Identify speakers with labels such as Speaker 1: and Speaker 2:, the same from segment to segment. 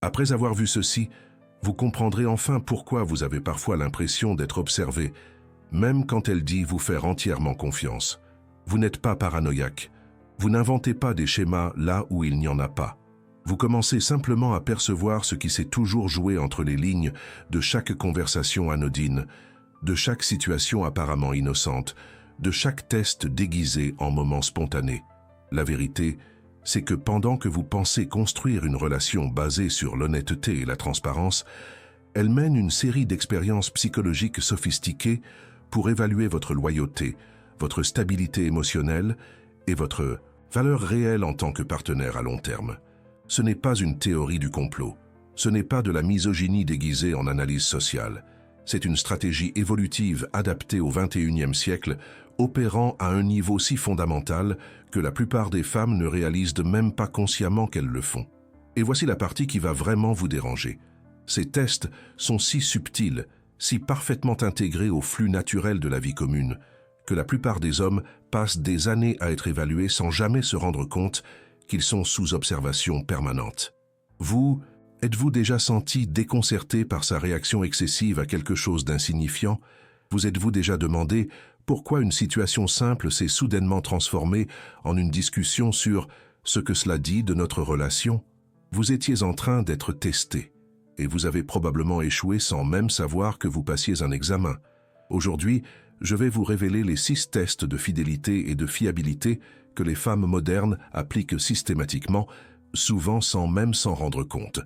Speaker 1: Après avoir vu ceci, vous comprendrez enfin pourquoi vous avez parfois l'impression d'être observé, même quand elle dit vous faire entièrement confiance. Vous n'êtes pas paranoïaque. Vous n'inventez pas des schémas là où il n'y en a pas. Vous commencez simplement à percevoir ce qui s'est toujours joué entre les lignes de chaque conversation anodine, de chaque situation apparemment innocente, de chaque test déguisé en moment spontané. La vérité, c'est que pendant que vous pensez construire une relation basée sur l'honnêteté et la transparence, elle mène une série d'expériences psychologiques sophistiquées pour évaluer votre loyauté, votre stabilité émotionnelle et votre valeur réelle en tant que partenaire à long terme. Ce n'est pas une théorie du complot, ce n'est pas de la misogynie déguisée en analyse sociale. C'est une stratégie évolutive adaptée au XXIe siècle, opérant à un niveau si fondamental que la plupart des femmes ne réalisent même pas consciemment qu'elles le font. Et voici la partie qui va vraiment vous déranger. Ces tests sont si subtils, si parfaitement intégrés au flux naturel de la vie commune, que la plupart des hommes passent des années à être évalués sans jamais se rendre compte qu'ils sont sous observation permanente. Vous, êtes-vous déjà senti déconcerté par sa réaction excessive à quelque chose d'insignifiant? Vous êtes-vous déjà demandé pourquoi une situation simple s'est soudainement transformée en une discussion sur ce que cela dit de notre relation? Vous étiez en train d'être testé, et vous avez probablement échoué sans même savoir que vous passiez un examen. Aujourd'hui, je vais vous révéler les 6 tests de fidélité et de fiabilité que les femmes modernes appliquent systématiquement, souvent sans même s'en rendre compte.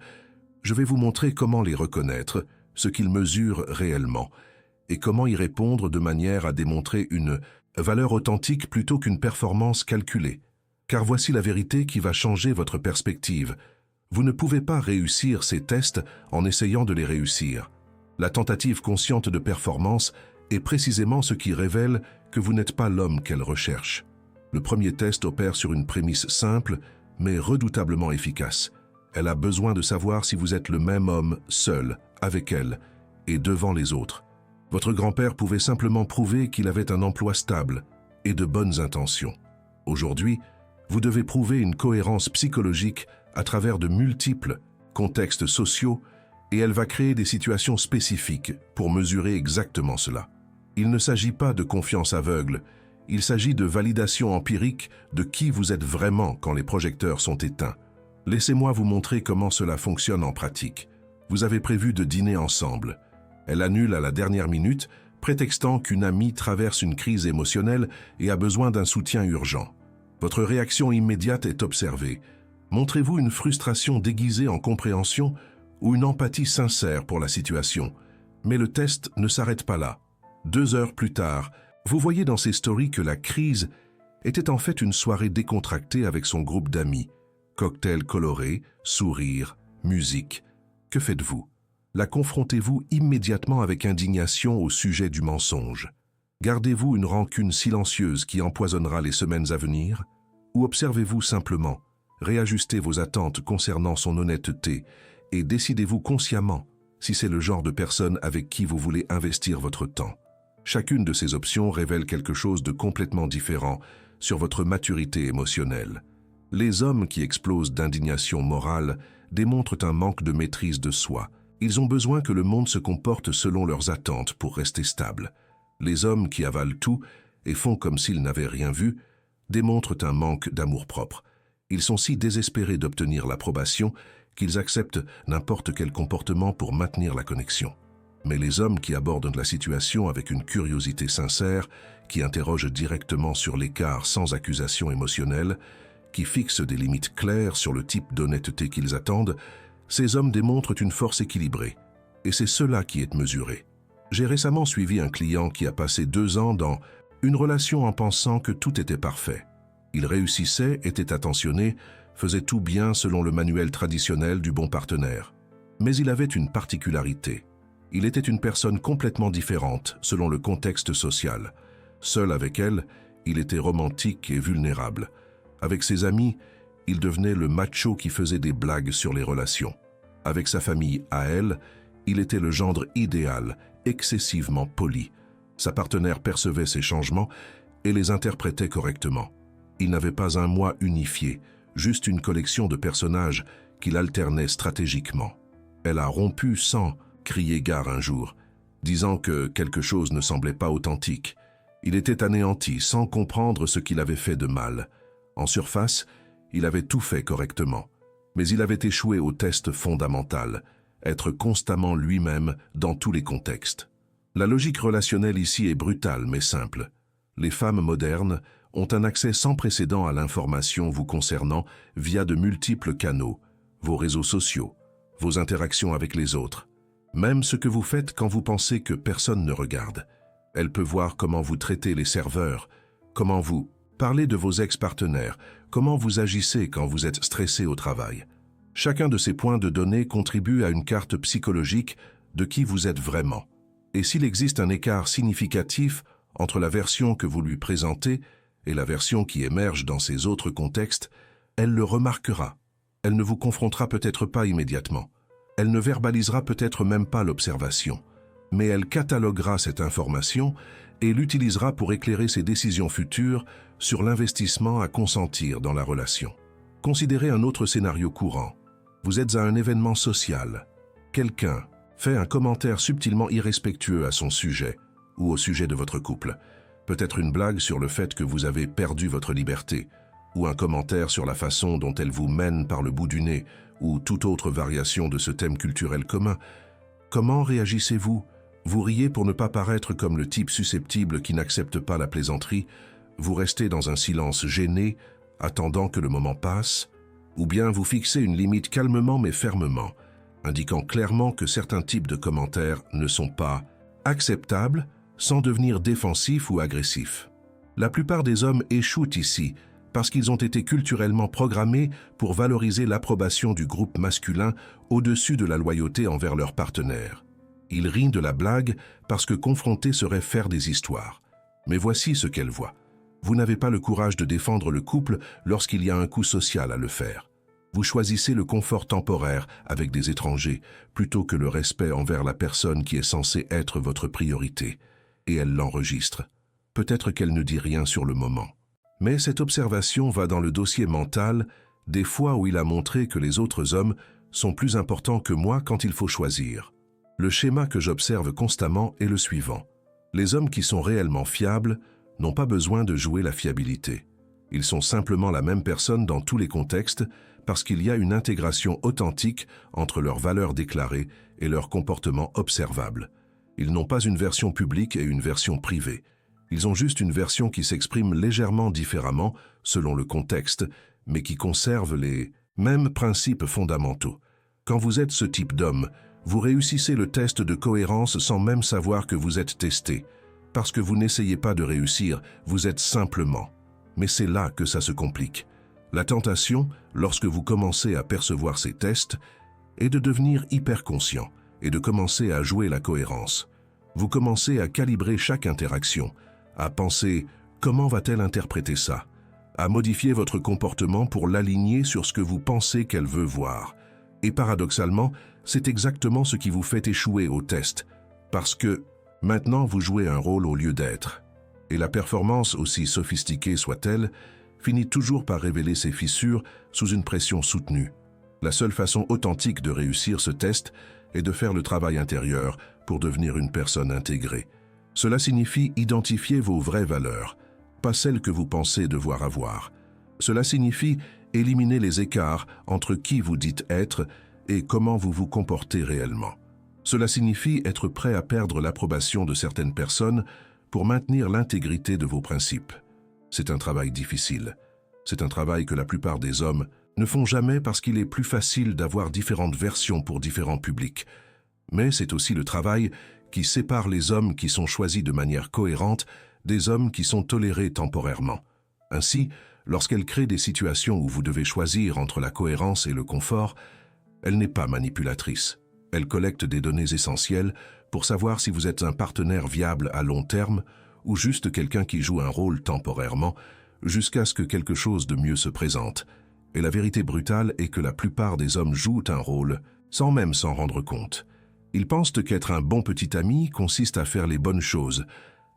Speaker 1: Je vais vous montrer comment les reconnaître, ce qu'ils mesurent réellement, et comment y répondre de manière à démontrer une valeur authentique plutôt qu'une performance calculée. Car voici la vérité qui va changer votre perspective. Vous ne pouvez pas réussir ces tests en essayant de les réussir. La tentative consciente de performance est précisément ce qui révèle que vous n'êtes pas l'homme qu'elle recherche. Le premier test opère sur une prémisse simple, mais redoutablement efficace. Elle a besoin de savoir si vous êtes le même homme seul, avec elle, et devant les autres. Votre grand-père pouvait simplement prouver qu'il avait un emploi stable et de bonnes intentions. Aujourd'hui, vous devez prouver une cohérence psychologique à travers de multiples contextes sociaux et elle va créer des situations spécifiques pour mesurer exactement cela. Il ne s'agit pas de confiance aveugle, il s'agit de validation empirique de qui vous êtes vraiment quand les projecteurs sont éteints. Laissez-moi vous montrer comment cela fonctionne en pratique. Vous avez prévu de dîner ensemble. Elle annule à la dernière minute, prétextant qu'une amie traverse une crise émotionnelle et a besoin d'un soutien urgent. Votre réaction immédiate est observée. Montrez-vous une frustration déguisée en compréhension ou une empathie sincère pour la situation. Mais le test ne s'arrête pas là. 2 heures plus tard, vous voyez dans ses stories que la crise était en fait une soirée décontractée avec son groupe d'amis. Cocktail coloré, sourire, musique. Que faites-vous? La confrontez-vous immédiatement avec indignation au sujet du mensonge? Gardez-vous une rancune silencieuse qui empoisonnera les semaines à venir? Ou observez-vous simplement, réajustez vos attentes concernant son honnêteté et décidez-vous consciemment si c'est le genre de personne avec qui vous voulez investir votre temps? Chacune de ces options révèle quelque chose de complètement différent sur votre maturité émotionnelle. Les hommes qui explosent d'indignation morale démontrent un manque de maîtrise de soi. Ils ont besoin que le monde se comporte selon leurs attentes pour rester stable. Les hommes qui avalent tout et font comme s'ils n'avaient rien vu démontrent un manque d'amour-propre. Ils sont si désespérés d'obtenir l'approbation qu'ils acceptent n'importe quel comportement pour maintenir la connexion. Mais les hommes qui abordent la situation avec une curiosité sincère, qui interrogent directement sur l'écart sans accusation émotionnelle, qui fixent des limites claires sur le type d'honnêteté qu'ils attendent, ces hommes démontrent une force équilibrée. Et c'est cela qui est mesuré. J'ai récemment suivi un client qui a passé 2 ans dans une relation en pensant que tout était parfait. Il réussissait, était attentionné, faisait tout bien selon le manuel traditionnel du bon partenaire. Mais il avait une particularité. Il était une personne complètement différente selon le contexte social. Seul avec elle, il était romantique et vulnérable. Avec ses amis, il devenait le macho qui faisait des blagues sur les relations. Avec sa famille à elle, il était le gendre idéal, excessivement poli. Sa partenaire percevait ces changements et les interprétait correctement. Il n'avait pas un moi unifié, juste une collection de personnages qu'il alternait stratégiquement. Elle a rompu sans crier gare un jour, disant que quelque chose ne semblait pas authentique. Il était anéanti, sans comprendre ce qu'il avait fait de mal. En surface, il avait tout fait correctement. Mais il avait échoué au test fondamental, être constamment lui-même dans tous les contextes. La logique relationnelle ici est brutale mais simple. Les femmes modernes ont un accès sans précédent à l'information vous concernant via de multiples canaux, vos réseaux sociaux, vos interactions avec les autres, même ce que vous faites quand vous pensez que personne ne regarde. Elle peut voir comment vous traitez les serveurs, comment vous parlez de vos ex-partenaires, comment vous agissez quand vous êtes stressé au travail. Chacun de ces points de données contribue à une carte psychologique de qui vous êtes vraiment. Et s'il existe un écart significatif entre la version que vous lui présentez et la version qui émerge dans ces autres contextes, elle le remarquera. Elle ne vous confrontera peut-être pas immédiatement. Elle ne verbalisera peut-être même pas l'observation. Mais elle cataloguera cette information et l'utilisera pour éclairer ses décisions futures sur l'investissement à consentir dans la relation. Considérez un autre scénario courant. Vous êtes à un événement social. Quelqu'un fait un commentaire subtilement irrespectueux à son sujet ou au sujet de votre couple. Peut-être une blague sur le fait que vous avez perdu votre liberté, ou un commentaire sur la façon dont elle vous mène par le bout du nez, ou toute autre variation de ce thème culturel commun. Comment réagissez-vous? Vous riez pour ne pas paraître comme le type susceptible qui n'accepte pas la plaisanterie, vous restez dans un silence gêné, attendant que le moment passe, ou bien vous fixez une limite calmement mais fermement, indiquant clairement que certains types de commentaires ne sont pas acceptables sans devenir défensifs ou agressifs. La plupart des hommes échouent ici parce qu'ils ont été culturellement programmés pour valoriser l'approbation du groupe masculin au-dessus de la loyauté envers leur partenaire. Ils rient de la blague parce que confronter serait faire des histoires. Mais voici ce qu'elle voit. Vous n'avez pas le courage de défendre le couple lorsqu'il y a un coût social à le faire. Vous choisissez le confort temporaire avec des étrangers plutôt que le respect envers la personne qui est censée être votre priorité. Et elle l'enregistre. Peut-être qu'elle ne dit rien sur le moment. Mais cette observation va dans le dossier mental des fois où il a montré que les autres hommes sont plus importants que moi quand il faut choisir. Le schéma que j'observe constamment est le suivant. Les hommes qui sont réellement fiables n'ont pas besoin de jouer la fiabilité. Ils sont simplement la même personne dans tous les contextes parce qu'il y a une intégration authentique entre leurs valeurs déclarées et leurs comportements observables. Ils n'ont pas une version publique et une version privée. Ils ont juste une version qui s'exprime légèrement différemment selon le contexte, mais qui conserve les mêmes principes fondamentaux. Quand vous êtes ce type d'homme, vous réussissez le test de cohérence sans même savoir que vous êtes testé. Parce que vous n'essayez pas de réussir, vous êtes simplement. Mais c'est là que ça se complique. La tentation, lorsque vous commencez à percevoir ces tests, est de devenir hyper conscient et de commencer à jouer la cohérence. Vous commencez à calibrer chaque interaction, à penser « comment va-t-elle interpréter ça ?» à modifier votre comportement pour l'aligner sur ce que vous pensez qu'elle veut voir. Et paradoxalement, c'est exactement ce qui vous fait échouer au test, parce que maintenant vous jouez un rôle au lieu d'être. Et la performance, aussi sophistiquée soit-elle, finit toujours par révéler ses fissures sous une pression soutenue. La seule façon authentique de réussir ce test est de faire le travail intérieur pour devenir une personne intégrée. Cela signifie identifier vos vraies valeurs, pas celles que vous pensez devoir avoir. Cela signifie éliminer les écarts entre qui vous dites être et comment vous vous comportez réellement. Cela signifie être prêt à perdre l'approbation de certaines personnes pour maintenir l'intégrité de vos principes. C'est un travail difficile. C'est un travail que la plupart des hommes ne font jamais parce qu'il est plus facile d'avoir différentes versions pour différents publics. Mais c'est aussi le travail qui sépare les hommes qui sont choisis de manière cohérente des hommes qui sont tolérés temporairement. Ainsi, lorsqu'elle crée des situations où vous devez choisir entre la cohérence et le confort, elle n'est pas manipulatrice. Elle collecte des données essentielles pour savoir si vous êtes un partenaire viable à long terme ou juste quelqu'un qui joue un rôle temporairement jusqu'à ce que quelque chose de mieux se présente. Et la vérité brutale est que la plupart des hommes jouent un rôle sans même s'en rendre compte. Ils pensent qu'être un bon petit ami consiste à faire les bonnes choses,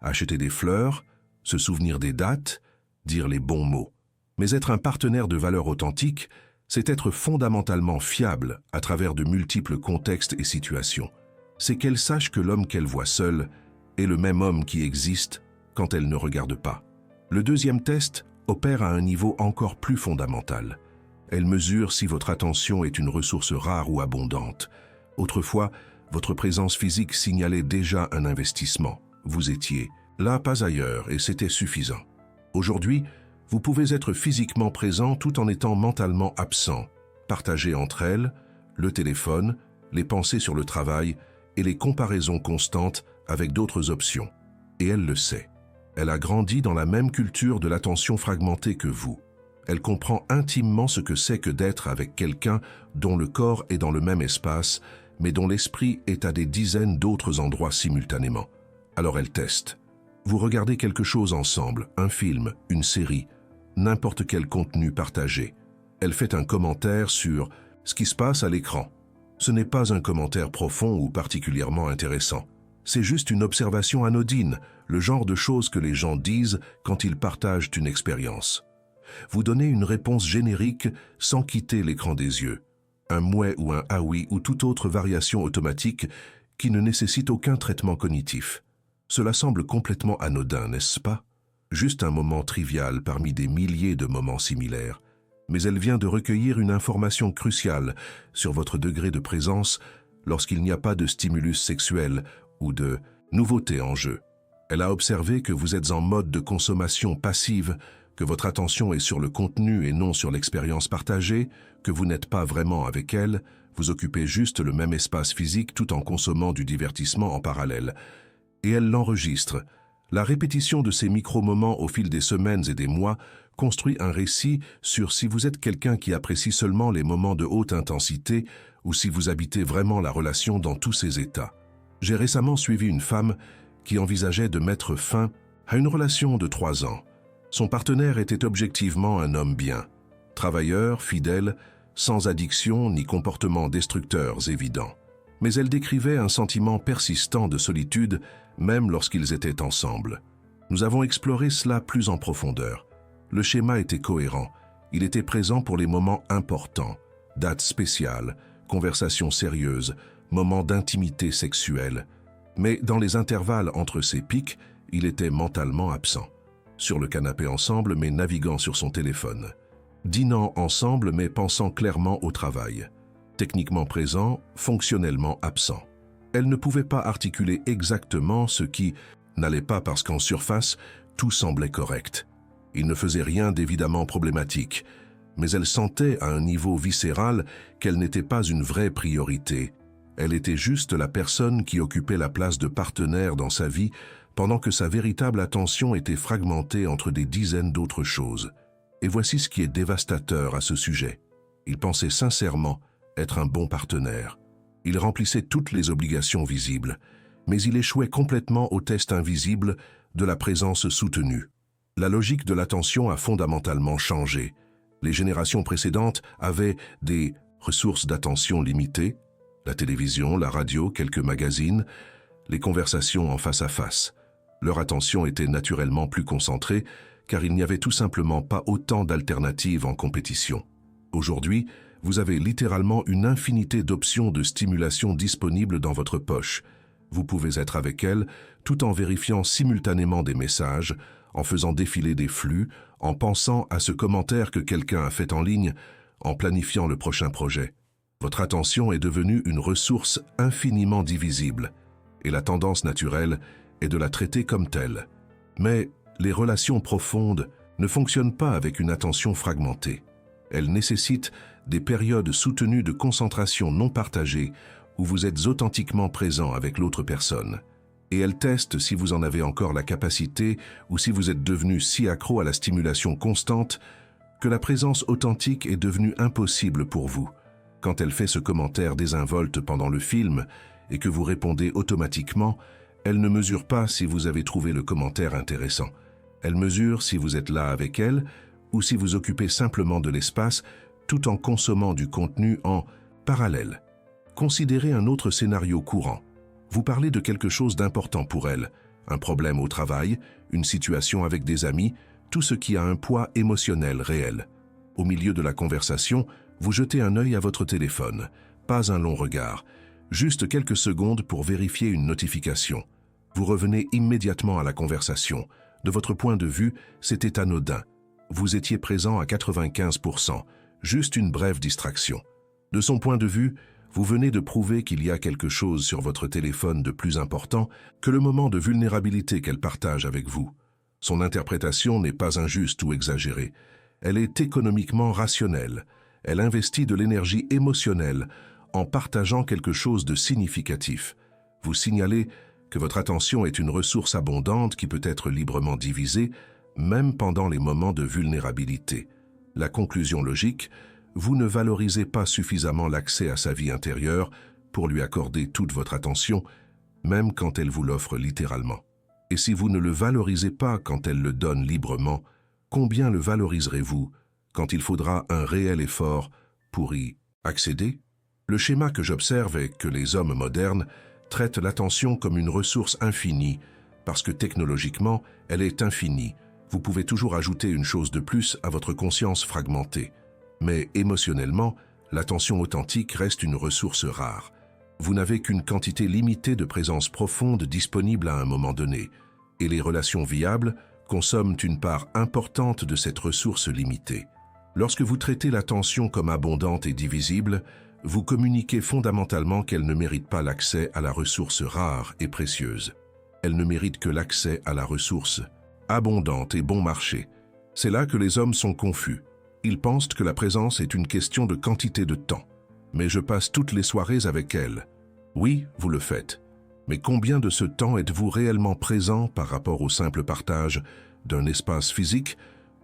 Speaker 1: acheter des fleurs, se souvenir des dates, dire les bons mots. Mais être un partenaire de valeur authentique, C'est être fondamentalement fiable à travers de multiples contextes et situations. C'est qu'elle sache que l'homme qu'elle voit seul est le même homme qui existe quand elle ne regarde pas. Le deuxième test opère à un niveau encore plus fondamental. Elle mesure si votre attention est une ressource rare ou abondante. Autrefois, votre présence physique signalait déjà un investissement. Vous étiez là, pas ailleurs, et c'était suffisant. Aujourd'hui, vous pouvez être physiquement présent tout en étant mentalement absent, partagé entre elles, le téléphone, les pensées sur le travail et les comparaisons constantes avec d'autres options. Et elle le sait. Elle a grandi dans la même culture de l'attention fragmentée que vous. Elle comprend intimement ce que c'est que d'être avec quelqu'un dont le corps est dans le même espace, mais dont l'esprit est à des dizaines d'autres endroits simultanément. Alors elle teste. Vous regardez quelque chose ensemble, un film, une série, n'importe quel contenu partagé. Elle fait un commentaire sur ce qui se passe à l'écran. Ce n'est pas un commentaire profond ou particulièrement intéressant. C'est juste une observation anodine, le genre de choses que les gens disent quand ils partagent une expérience. Vous donnez une réponse générique sans quitter l'écran des yeux. Un mouais ou un ah oui ou toute autre variation automatique qui ne nécessite aucun traitement cognitif. Cela semble complètement anodin, n'est-ce pas? Juste un moment trivial parmi des milliers de moments similaires. Mais elle vient de recueillir une information cruciale sur votre degré de présence lorsqu'il n'y a pas de stimulus sexuel ou de nouveauté en jeu. Elle a observé que vous êtes en mode de consommation passive, que votre attention est sur le contenu et non sur l'expérience partagée, que vous n'êtes pas vraiment avec elle, vous occupez juste le même espace physique tout en consommant du divertissement en parallèle. Et elle l'enregistre. La répétition de ces micro-moments au fil des semaines et des mois construit un récit sur si vous êtes quelqu'un qui apprécie seulement les moments de haute intensité ou si vous habitez vraiment la relation dans tous ses états. J'ai récemment suivi une femme qui envisageait de mettre fin à une relation de 3 ans. Son partenaire était objectivement un homme bien, travailleur, fidèle, sans addiction ni comportements destructeurs évidents. Mais elle décrivait un sentiment persistant de solitude, même lorsqu'ils étaient ensemble. Nous avons exploré cela plus en profondeur. Le schéma était cohérent. Il était présent pour les moments importants, dates spéciales, conversations sérieuses, moments d'intimité sexuelle. Mais dans les intervalles entre ces pics, il était mentalement absent. Sur le canapé ensemble, mais naviguant sur son téléphone. Dînant ensemble, mais pensant clairement au travail. Techniquement présent, fonctionnellement absent. Elle ne pouvait pas articuler exactement ce qui n'allait pas parce qu'en surface, tout semblait correct. Il ne faisait rien d'évidemment problématique, mais elle sentait à un niveau viscéral qu'elle n'était pas une vraie priorité. Elle était juste la personne qui occupait la place de partenaire dans sa vie pendant que sa véritable attention était fragmentée entre des dizaines d'autres choses. Et voici ce qui est dévastateur à ce sujet. Il pensait sincèrement être un bon partenaire. Il remplissait toutes les obligations visibles, mais il échouait complètement au test invisible de la présence soutenue. La logique de l'attention a fondamentalement changé. Les générations précédentes avaient des ressources d'attention limitées, la télévision, la radio, quelques magazines, les conversations en face à face. Leur attention était naturellement plus concentrée, car il n'y avait tout simplement pas autant d'alternatives en compétition. Aujourd'hui, vous avez littéralement une infinité d'options de stimulation disponibles dans votre poche. Vous pouvez être avec elle tout en vérifiant simultanément des messages, en faisant défiler des flux, en pensant à ce commentaire que quelqu'un a fait en ligne, en planifiant le prochain projet. Votre attention est devenue une ressource infiniment divisible, et la tendance naturelle est de la traiter comme telle. Mais les relations profondes ne fonctionnent pas avec une attention fragmentée. Elles nécessitent des périodes soutenues de concentration non partagée où vous êtes authentiquement présent avec l'autre personne. Et elles testent si vous en avez encore la capacité ou si vous êtes devenu si accro à la stimulation constante que la présence authentique est devenue impossible pour vous. Quand elle fait ce commentaire désinvolte pendant le film et que vous répondez automatiquement, elle ne mesure pas si vous avez trouvé le commentaire intéressant. Elle mesure si vous êtes là avec elle ou si vous occupez simplement de l'espace tout en consommant du contenu en parallèle. Considérez un autre scénario courant. Vous parlez de quelque chose d'important pour elle, un problème au travail, une situation avec des amis, tout ce qui a un poids émotionnel réel. Au milieu de la conversation, Vous jetez un œil à votre téléphone, pas un long regard, juste quelques secondes pour vérifier une notification. Vous revenez immédiatement à la conversation. De votre point de vue, c'était anodin. Vous étiez présent à 95%, juste une brève distraction. De son point de vue, vous venez de prouver qu'il y a quelque chose sur votre téléphone de plus important que le moment de vulnérabilité qu'elle partage avec vous. Son interprétation n'est pas injuste ou exagérée. Elle est économiquement rationnelle. Elle investit de l'énergie émotionnelle en partageant quelque chose de significatif. Vous signalez que votre attention est une ressource abondante qui peut être librement divisée, même pendant les moments de vulnérabilité. La conclusion logique, vous ne valorisez pas suffisamment l'accès à sa vie intérieure pour lui accorder toute votre attention, même quand elle vous l'offre littéralement. Et si vous ne le valorisez pas quand elle le donne librement, combien le valoriserez-vous quand il faudra un réel effort pour y accéder? Le schéma que j'observe est que les hommes modernes traitent l'attention comme une ressource infinie, parce que technologiquement, elle est infinie. Vous pouvez toujours ajouter une chose de plus à votre conscience fragmentée. Mais émotionnellement, l'attention authentique reste une ressource rare. Vous n'avez qu'une quantité limitée de présence profonde disponible à un moment donné, et les relations viables consomment une part importante de cette ressource limitée. Lorsque vous traitez l'attention comme abondante et divisible, vous communiquez fondamentalement qu'elle ne mérite pas l'accès à la ressource rare et précieuse. Elle ne mérite que l'accès à la ressource abondante et bon marché. C'est là que les hommes sont confus. Ils pensent que la présence est une question de quantité de temps. Mais je passe toutes les soirées avec elle. Oui, vous le faites. Mais combien de ce temps êtes-vous réellement présent par rapport au simple partage d'un espace physique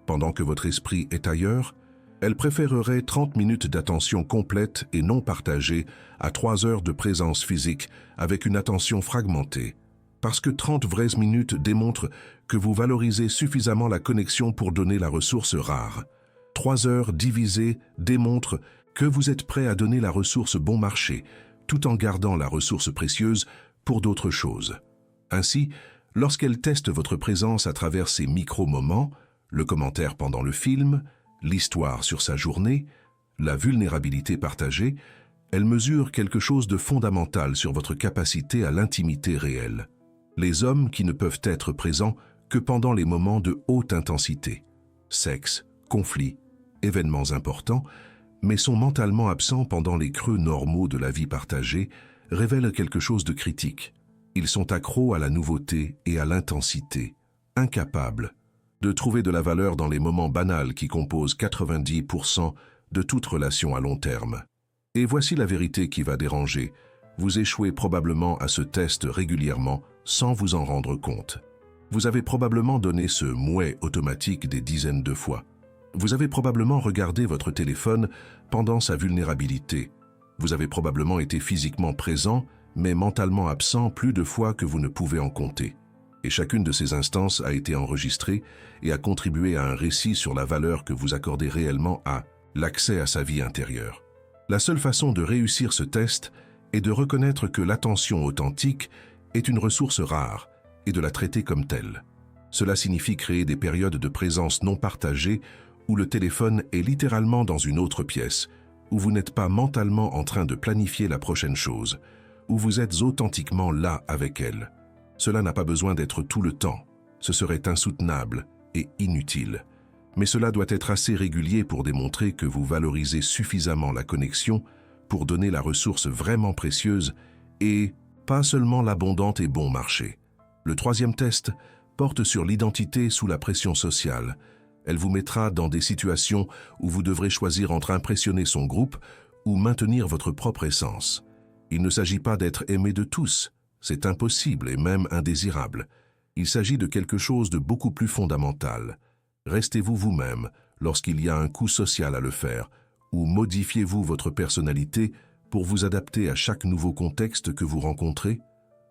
Speaker 1: pendant que votre esprit est ailleurs? Elle préférerait 30 minutes d'attention complète et non partagée à 3 heures de présence physique avec une attention fragmentée. Parce que 30 vraies minutes démontrent que vous valorisez suffisamment la connexion pour donner la ressource rare. 3 heures divisées démontrent que vous êtes prêt à donner la ressource bon marché, tout en gardant la ressource précieuse pour d'autres choses. Ainsi, lorsqu'elle teste votre présence à travers ces micro-moments, le commentaire pendant le film, l'histoire sur sa journée, la vulnérabilité partagée, elle mesure quelque chose de fondamental sur votre capacité à l'intimité réelle. Les hommes qui ne peuvent être présents que pendant les moments de haute intensité, sexe, conflits, événements importants, mais sont mentalement absents pendant les creux normaux de la vie partagée, révèlent quelque chose de critique. Ils sont accros à la nouveauté et à l'intensité, incapables de trouver de la valeur dans les moments banals qui composent 90% de toute relation à long terme. Et voici la vérité qui va déranger. Vous échouez probablement à ce test régulièrement sans vous en rendre compte. Vous avez probablement donné ce mouet automatique des dizaines de fois. Vous avez probablement regardé votre téléphone pendant sa vulnérabilité. Vous avez probablement été physiquement présent, mais mentalement absent plus de fois que vous ne pouvez en compter. Et chacune de ces instances a été enregistrée et a contribué à un récit sur la valeur que vous accordez réellement à l'accès à sa vie intérieure. La seule façon de réussir ce test est de reconnaître que l'attention authentique est une ressource rare et de la traiter comme telle. Cela signifie créer des périodes de présence non partagée où le téléphone est littéralement dans une autre pièce, où vous n'êtes pas mentalement en train de planifier la prochaine chose, où vous êtes authentiquement là avec elle. Cela n'a pas besoin d'être tout le temps. Ce serait insoutenable et inutile. Mais cela doit être assez régulier pour démontrer que vous valorisez suffisamment la connexion pour donner la ressource vraiment précieuse et pas seulement l'abondante et bon marché. Le troisième test porte sur l'identité sous la pression sociale. Elle vous mettra dans des situations où vous devrez choisir entre impressionner son groupe ou maintenir votre propre essence. Il ne s'agit pas d'être aimé de tous. C'est impossible et même indésirable. Il s'agit de quelque chose de beaucoup plus fondamental. Restez-vous vous-même lorsqu'il y a un coût social à le faire, ou modifiez-vous votre personnalité pour vous adapter à chaque nouveau contexte que vous rencontrez?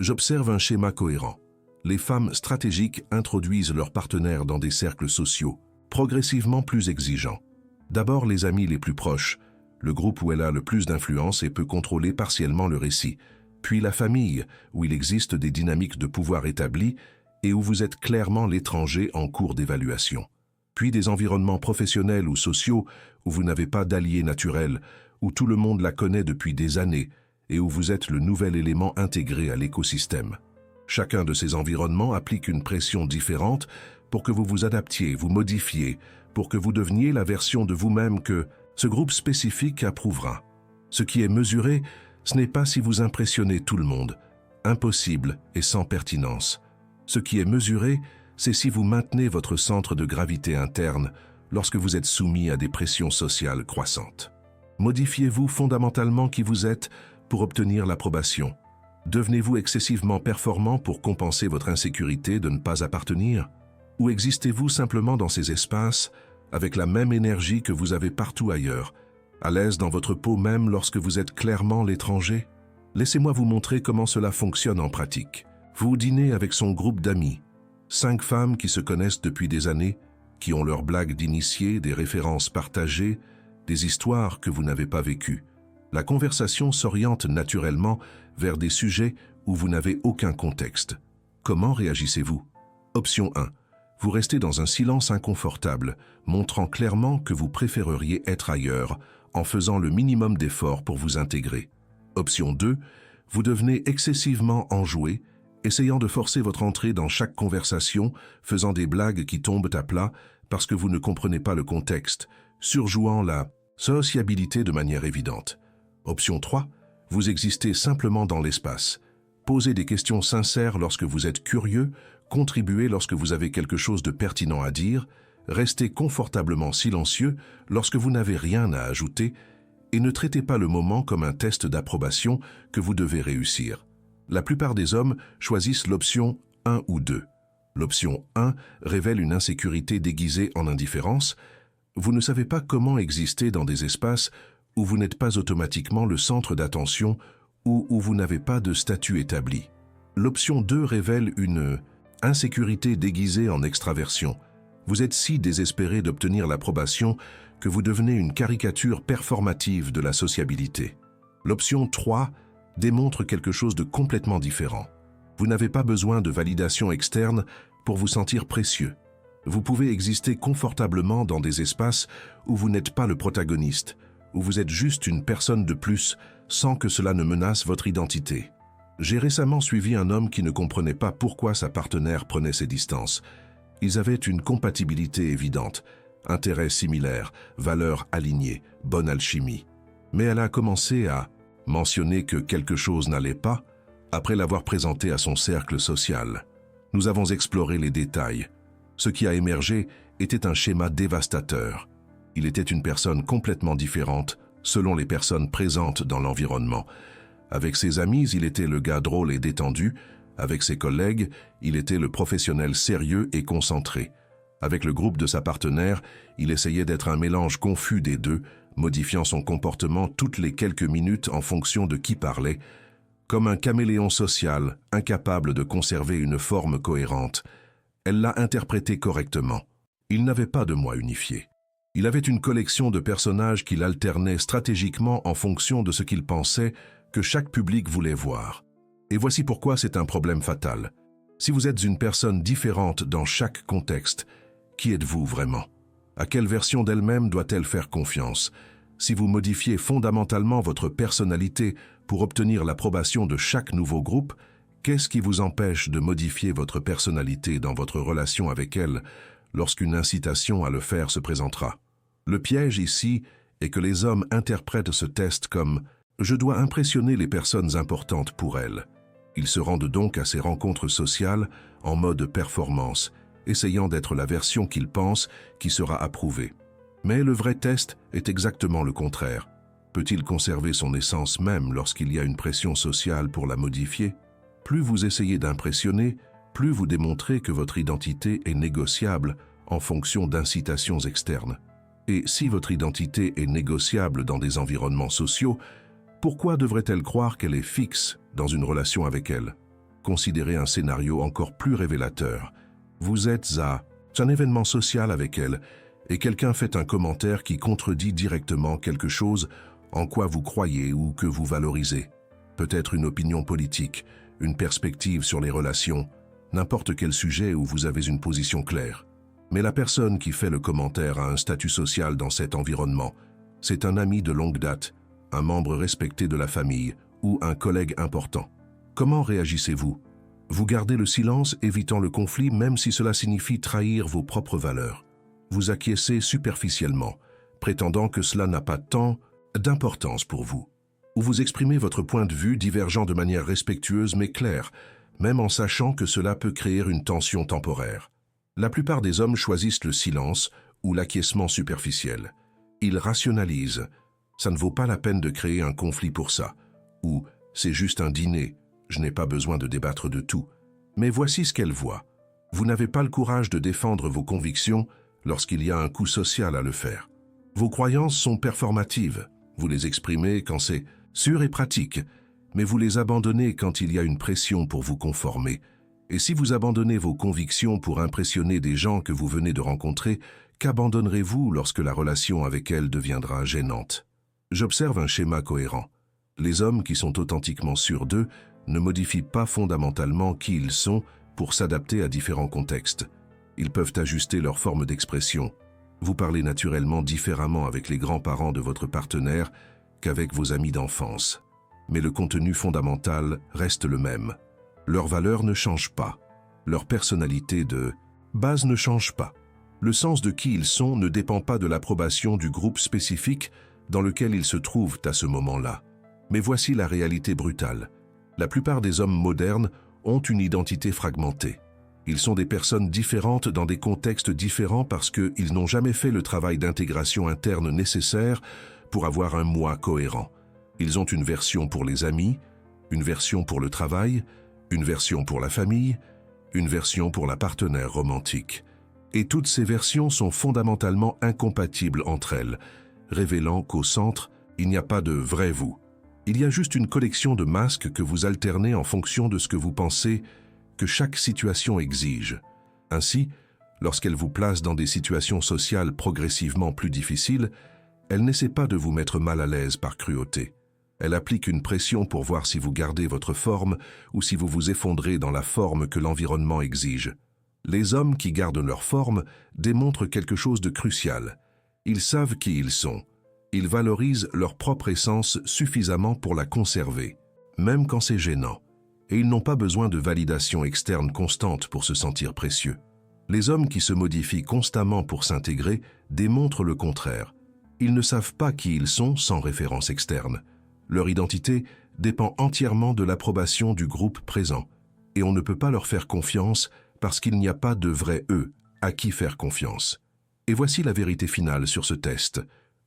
Speaker 1: J'observe un schéma cohérent. Les femmes stratégiques introduisent leurs partenaires dans des cercles sociaux, progressivement plus exigeants. D'abord les amis les plus proches, le groupe où elle a le plus d'influence et peut contrôler partiellement le récit, puis la famille, où il existe des dynamiques de pouvoir établies et où vous êtes clairement l'étranger en cours d'évaluation. puis des environnements professionnels ou sociaux où vous n'avez pas d'alliés naturels, où tout le monde la connaît depuis des années et où vous êtes le nouvel élément intégré à l'écosystème. Chacun de ces environnements applique une pression différente pour que vous vous adaptiez, vous modifiez, pour que vous deveniez la version de vous-même que ce groupe spécifique approuvera. Ce qui est mesuré, ce n'est pas si vous impressionnez tout le monde, impossible et sans pertinence. Ce qui est mesuré, c'est si vous maintenez votre centre de gravité interne lorsque vous êtes soumis à des pressions sociales croissantes. Modifiez-vous fondamentalement qui vous êtes pour obtenir l'approbation? Devenez-vous excessivement performant pour compenser votre insécurité de ne pas appartenir? Ou existez-vous simplement dans ces espaces avec la même énergie que vous avez partout ailleurs, à l'aise dans votre peau même lorsque vous êtes clairement l'étranger? Laissez-moi vous montrer comment cela fonctionne en pratique. Vous dînez avec son groupe d'amis, 5 femmes qui se connaissent depuis des années, qui ont leurs blagues d'initiés, des références partagées, des histoires que vous n'avez pas vécues. La conversation s'oriente naturellement vers des sujets où vous n'avez aucun contexte. Comment réagissez-vous? Option 1. Vous restez dans un silence inconfortable, montrant clairement que vous préféreriez être ailleurs, en faisant le minimum d'efforts pour vous intégrer. Option 2. Vous devenez excessivement enjoué, essayant de forcer votre entrée dans chaque conversation, faisant des blagues qui tombent à plat parce que vous ne comprenez pas le contexte, surjouant la sociabilité de manière évidente. Option 3. Vous existez simplement dans l'espace. Posez des questions sincères lorsque vous êtes curieux, contribuez lorsque vous avez quelque chose de pertinent à dire, restez confortablement silencieux lorsque vous n'avez rien à ajouter et ne traitez pas le moment comme un test d'approbation que vous devez réussir. La plupart des hommes choisissent l'option 1 ou 2. L'option 1 révèle une insécurité déguisée en indifférence. Vous ne savez pas comment exister dans des espaces où vous n'êtes pas automatiquement le centre d'attention ou où vous n'avez pas de statut établi. L'option 2 révèle une insécurité déguisée en extraversion. Vous êtes si désespéré d'obtenir l'approbation que vous devenez une caricature performative de la sociabilité. L'option 3 démontre quelque chose de complètement différent. Vous n'avez pas besoin de validation externe pour vous sentir précieux. Vous pouvez exister confortablement dans des espaces où vous n'êtes pas le protagoniste, où vous êtes juste une personne de plus sans que cela ne menace votre identité. J'ai récemment suivi un homme qui ne comprenait pas pourquoi sa partenaire prenait ses distances. Ils avaient une compatibilité évidente, intérêts similaires, valeurs alignées, bonne alchimie. Mais elle a commencé à mentionner que quelque chose n'allait pas après l'avoir présenté à son cercle social. Nous avons exploré les détails. Ce qui a émergé était un schéma dévastateur. Il était une personne complètement différente selon les personnes présentes dans l'environnement. Avec ses amis, il était le gars drôle et détendu. Avec ses collègues, il était le professionnel sérieux et concentré. Avec le groupe de sa partenaire, il essayait d'être un mélange confus des deux, modifiant son comportement toutes les quelques minutes en fonction de qui parlait, comme un caméléon social, incapable de conserver une forme cohérente. Elle l'a interprété correctement. Il n'avait pas de moi unifié. Il avait une collection de personnages qu'il alternait stratégiquement en fonction de ce qu'il pensait que chaque public voulait voir. Et voici pourquoi c'est un problème fatal. Si vous êtes une personne différente dans chaque contexte, qui êtes-vous vraiment? À quelle version d'elle-même doit-elle faire confiance? Si vous modifiez fondamentalement votre personnalité pour obtenir l'approbation de chaque nouveau groupe, qu'est-ce qui vous empêche de modifier votre personnalité dans votre relation avec elle lorsqu'une incitation à le faire se présentera? Le piège ici est que les hommes interprètent ce test comme « je dois impressionner les personnes importantes pour elles ». Ils se rendent donc à ces rencontres sociales en mode performance, essayant d'être la version qu'ils pensent qui sera approuvée. Mais le vrai test est exactement le contraire. Peut-il conserver son essence même lorsqu'il y a une pression sociale pour la modifier? Plus vous essayez d'impressionner, plus vous démontrez que votre identité est négociable en fonction d'incitations externes. Et si votre identité est négociable dans des environnements sociaux, pourquoi devrait-elle croire qu'elle est fixe dans une relation avec elle? Considérez un scénario encore plus révélateur. Vous êtes à un événement social avec elle et quelqu'un fait un commentaire qui contredit directement quelque chose en quoi vous croyez ou que vous valorisez. Peut-être une opinion politique, une perspective sur les relations, n'importe quel sujet où vous avez une position claire. Mais la personne qui fait le commentaire a un statut social dans cet environnement. C'est un ami de longue date, un membre respecté de la famille ou un collègue important. Comment réagissez-vous? Vous gardez le silence, évitant le conflit même si cela signifie trahir vos propres valeurs. Vous acquiescez superficiellement, prétendant que cela n'a pas tant d'importance pour vous. Ou vous exprimez votre point de vue divergent de manière respectueuse mais claire, même en sachant que cela peut créer une tension temporaire. La plupart des hommes choisissent le silence ou l'acquiescement superficiel. Ils rationalisent. Ça ne vaut pas la peine de créer un conflit pour ça. Ou c'est juste un dîner, je n'ai pas besoin de débattre de tout. Mais voici ce qu'elle voit. Vous n'avez pas le courage de défendre vos convictions lorsqu'il y a un coût social à le faire. Vos croyances sont performatives. Vous les exprimez quand c'est sûr et pratique, mais vous les abandonnez quand il y a une pression pour vous conformer. Et si vous abandonnez vos convictions pour impressionner des gens que vous venez de rencontrer, qu'abandonnerez-vous lorsque la relation avec elles deviendra gênante? J'observe un schéma cohérent. Les hommes qui sont authentiquement sûrs d'eux ne modifient pas fondamentalement qui ils sont pour s'adapter à différents contextes. Ils peuvent ajuster leur forme d'expression. Vous parlez naturellement différemment avec les grands-parents de votre partenaire qu'avec vos amis d'enfance. Mais le contenu fondamental reste le même. Leurs valeurs ne changent pas. Leur personnalité de base ne change pas. Le sens de qui ils sont ne dépend pas de l'approbation du groupe spécifique dans lequel ils se trouvent à ce moment-là. Mais voici la réalité brutale. La plupart des hommes modernes ont une identité fragmentée. Ils sont des personnes différentes dans des contextes différents parce qu'ils n'ont jamais fait le travail d'intégration interne nécessaire pour avoir un moi cohérent. Ils ont une version pour les amis, une version pour le travail, une version pour la famille, une version pour la partenaire romantique. Et toutes ces versions sont fondamentalement incompatibles entre elles, révélant qu'au centre, il n'y a pas de vrai vous. Il y a juste une collection de masques que vous alternez en fonction de ce que vous pensez que chaque situation exige. Ainsi, lorsqu'elle vous place dans des situations sociales progressivement plus difficiles, elle n'essaie pas de vous mettre mal à l'aise par cruauté. Elle applique une pression pour voir si vous gardez votre forme ou si vous vous effondrez dans la forme que l'environnement exige. Les hommes qui gardent leur forme démontrent quelque chose de crucial. Ils savent qui ils sont. Ils valorisent leur propre essence suffisamment pour la conserver, même quand c'est gênant. Et ils n'ont pas besoin de validation externe constante pour se sentir précieux. Les hommes qui se modifient constamment pour s'intégrer démontrent le contraire. Ils ne savent pas qui ils sont sans référence externe. Leur identité dépend entièrement de l'approbation du groupe présent, et on ne peut pas leur faire confiance parce qu'il n'y a pas de vrai eux à qui faire confiance. Et voici la vérité finale sur ce test.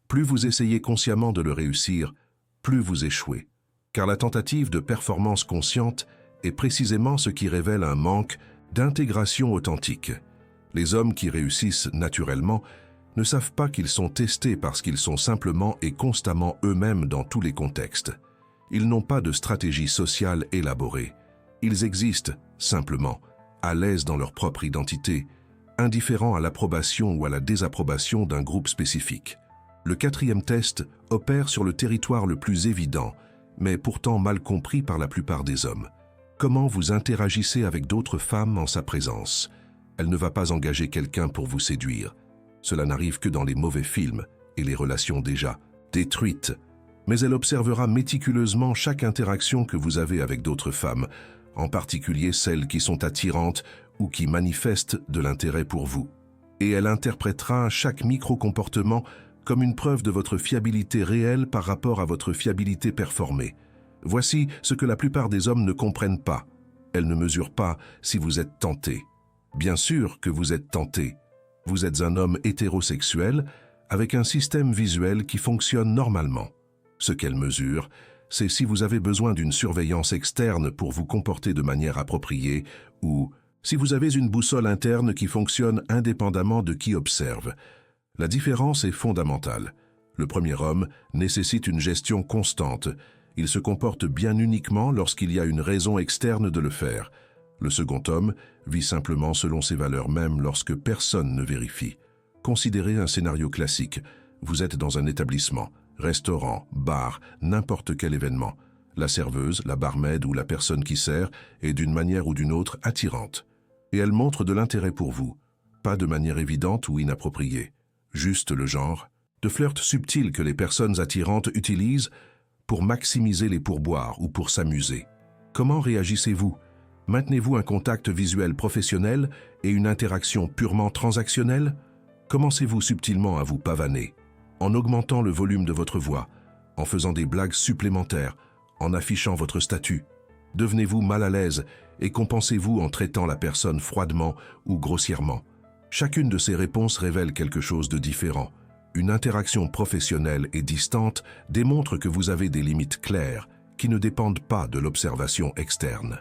Speaker 1: Plus vous essayez consciemment de le réussir, plus vous échouez. Car la tentative de performance consciente est précisément ce qui révèle un manque d'intégration authentique. Les hommes qui réussissent naturellement ne savent pas qu'ils sont testés parce qu'ils sont simplement et constamment eux-mêmes dans tous les contextes. Ils n'ont pas de stratégie sociale élaborée. Ils existent, simplement, à l'aise dans leur propre identité, indifférents à l'approbation ou à la désapprobation d'un groupe spécifique. Le quatrième test opère sur le territoire le plus évident, mais pourtant mal compris par la plupart des hommes. Comment vous interagissez avec d'autres femmes en sa présence? Elle ne va pas engager quelqu'un pour vous séduire. Cela n'arrive que dans les mauvais films et les relations déjà détruites. Mais elle observera méticuleusement chaque interaction que vous avez avec d'autres femmes, en particulier celles qui sont attirantes ou qui manifestent de l'intérêt pour vous. Et elle interprétera chaque micro-comportement comme une preuve de votre fiabilité réelle par rapport à votre fiabilité performée. Voici ce que la plupart des hommes ne comprennent pas. Elles ne mesurent pas si vous êtes tenté. Bien sûr que vous êtes tenté. Vous êtes un homme hétérosexuel avec un système visuel qui fonctionne normalement. Ce qu'elle mesure, c'est si vous avez besoin d'une surveillance externe pour vous comporter de manière appropriée ou si vous avez une boussole interne qui fonctionne indépendamment de qui observe. La différence est fondamentale. Le premier homme nécessite une gestion constante. Il se comporte bien uniquement lorsqu'il y a une raison externe de le faire. Le second homme vit simplement selon ses valeurs même lorsque personne ne vérifie. Considérez un scénario classique. Vous êtes dans un établissement, restaurant, bar, n'importe quel événement. La serveuse, la barmaid ou la personne qui sert est d'une manière ou d'une autre attirante. Et elle montre de l'intérêt pour vous. pas de manière évidente ou inappropriée, juste le genre de flirt subtil que les personnes attirantes utilisent pour maximiser les pourboires ou pour s'amuser. Comment réagissez-vous? Maintenez-vous un contact visuel professionnel et une interaction purement transactionnelle? Commencez-vous subtilement à vous pavaner, en augmentant le volume de votre voix, en faisant des blagues supplémentaires, en affichant votre statut? Devenez-vous mal à l'aise et compensez-vous en traitant la personne froidement ou grossièrement? Chacune de ces réponses révèle quelque chose de différent. Une interaction professionnelle et distante démontre que vous avez des limites claires qui ne dépendent pas de l'observation externe.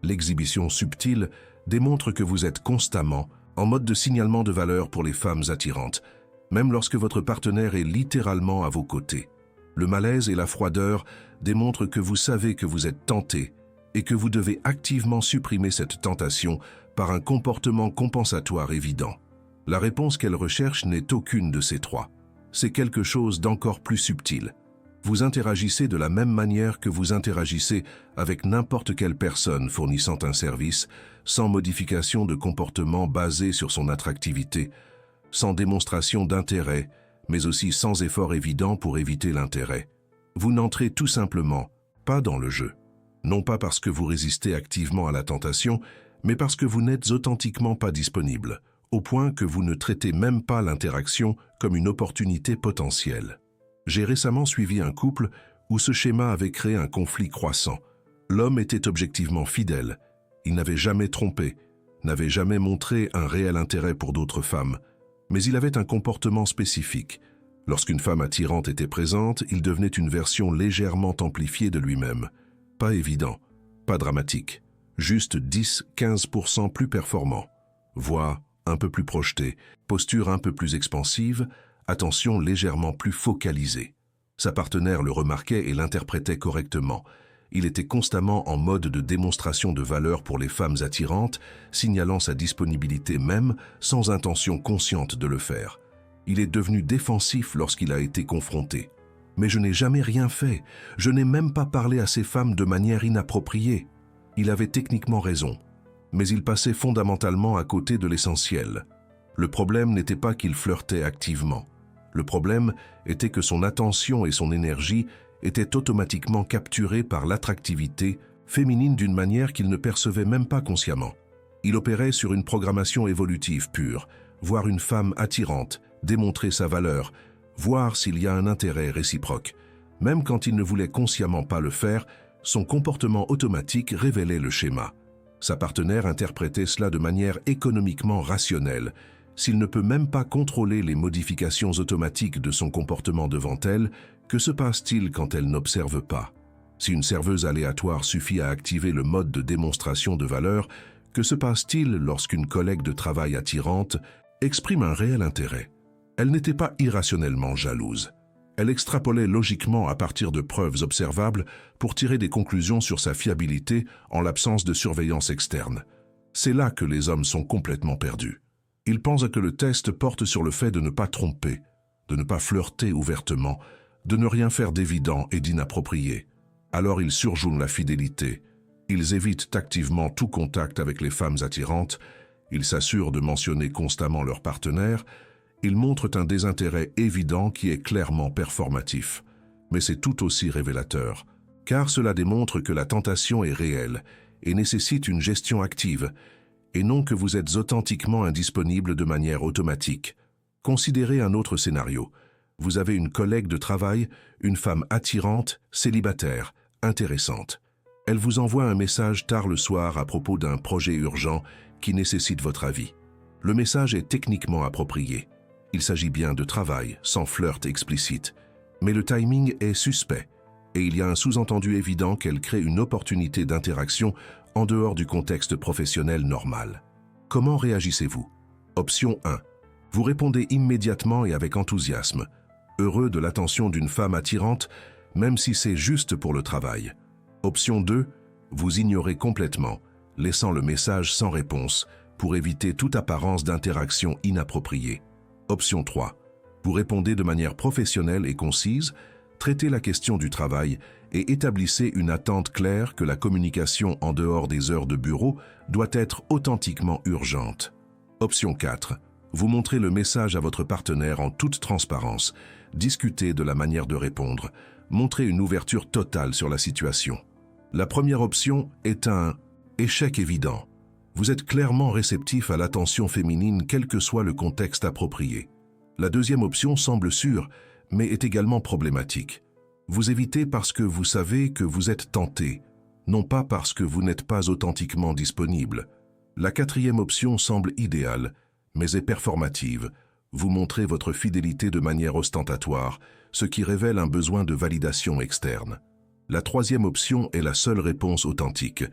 Speaker 1: L'exhibition subtile démontre que vous êtes constamment en mode de signalement de valeur pour les femmes attirantes, même lorsque votre partenaire est littéralement à vos côtés. Le malaise et la froideur démontrent que vous savez que vous êtes tenté et que vous devez activement supprimer cette tentation par un comportement compensatoire évident. La réponse qu'elle recherche n'est aucune de ces trois. C'est quelque chose d'encore plus subtil. Vous interagissez de la même manière que vous interagissez avec n'importe quelle personne fournissant un service, sans modification de comportement basé sur son attractivité, sans démonstration d'intérêt, mais aussi sans effort évident pour éviter l'intérêt. Vous n'entrez tout simplement pas dans le jeu. Non pas parce que vous résistez activement à la tentation, mais parce que vous n'êtes authentiquement pas disponible, au point que vous ne traitez même pas l'interaction comme une opportunité potentielle. J'ai récemment suivi un couple où ce schéma avait créé un conflit croissant. L'homme était objectivement fidèle, il n'avait jamais trompé, n'avait jamais montré un réel intérêt pour d'autres femmes, mais il avait un comportement spécifique. Lorsqu'une femme attirante était présente, il devenait une version légèrement amplifiée de lui-même. Pas évident, pas dramatique, juste 10-15% plus performant. Voix un peu plus projetée, posture un peu plus expansive, attention légèrement plus focalisée. Sa partenaire le remarquait et l'interprétait correctement. Il était constamment en mode de démonstration de valeur pour les femmes attirantes, signalant sa disponibilité même sans intention consciente de le faire. Il est devenu défensif lorsqu'il a été confronté. Mais je n'ai jamais rien fait, je n'ai même pas parlé à ces femmes de manière inappropriée. Il avait techniquement raison, mais il passait fondamentalement à côté de l'essentiel. Le problème n'était pas qu'il flirtait activement. Le problème était que son attention et son énergie étaient automatiquement capturées par l'attractivité féminine d'une manière qu'il ne percevait même pas consciemment. Il opérait sur une programmation évolutive pure, voir une femme attirante, démontrer sa valeur, voir s'il y a un intérêt réciproque. Même quand il ne voulait consciemment pas le faire, son comportement automatique révélait le schéma. Sa partenaire interprétait cela de manière économiquement rationnelle. S'il ne peut même pas contrôler les modifications automatiques de son comportement devant elle, que se passe-t-il quand elle n'observe pas? Si une serveuse aléatoire suffit à activer le mode de démonstration de valeur, que se passe-t-il lorsqu'une collègue de travail attirante exprime un réel intérêt? Elle n'était pas irrationnellement jalouse. Elle extrapolait logiquement à partir de preuves observables pour tirer des conclusions sur sa fiabilité en l'absence de surveillance externe. C'est là que les hommes sont complètement perdus. Ils pensent que le test porte sur le fait de ne pas tromper, de ne pas flirter ouvertement, de ne rien faire d'évident et d'inapproprié. Alors ils surjouent la fidélité. Ils évitent activement tout contact avec les femmes attirantes. Ils s'assurent de mentionner constamment leur partenaire. Ils montrent un désintérêt évident qui est clairement performatif. Mais c'est tout aussi révélateur, car cela démontre que la tentation est réelle et nécessite une gestion active, et non que vous êtes authentiquement indisponible de manière automatique. Considérez un autre scénario. Vous avez une collègue de travail, une femme attirante, célibataire, intéressante. Elle vous envoie un message tard le soir à propos d'un projet urgent qui nécessite votre avis. Le message est techniquement approprié. Il s'agit bien de travail, sans flirt explicite. Mais le timing est suspect, et il y a un sous-entendu évident qu'elle crée une opportunité d'interaction en dehors du contexte professionnel normal. Comment réagissez-vous? Option 1. Vous répondez immédiatement et avec enthousiasme, heureux de l'attention d'une femme attirante, même si c'est juste pour le travail. Option 2. Vous ignorez complètement, laissant le message sans réponse pour éviter toute apparence d'interaction inappropriée. Option 3. Vous répondez de manière professionnelle et concise, traitez la question du travail et établissez une attente claire que la communication en dehors des heures de bureau doit être authentiquement urgente. Option 4. Vous montrez le message à votre partenaire en toute transparence, discutez de la manière de répondre, montrez une ouverture totale sur la situation. La première option est un échec évident. Vous êtes clairement réceptif à l'attention féminine quel que soit le contexte approprié. La deuxième option semble sûre, mais est également problématique. Vous évitez parce que vous savez que vous êtes tenté, non pas parce que vous n'êtes pas authentiquement disponible. La quatrième option semble idéale, mais est performative. Vous montrez votre fidélité de manière ostentatoire, ce qui révèle un besoin de validation externe. La troisième option est la seule réponse authentique.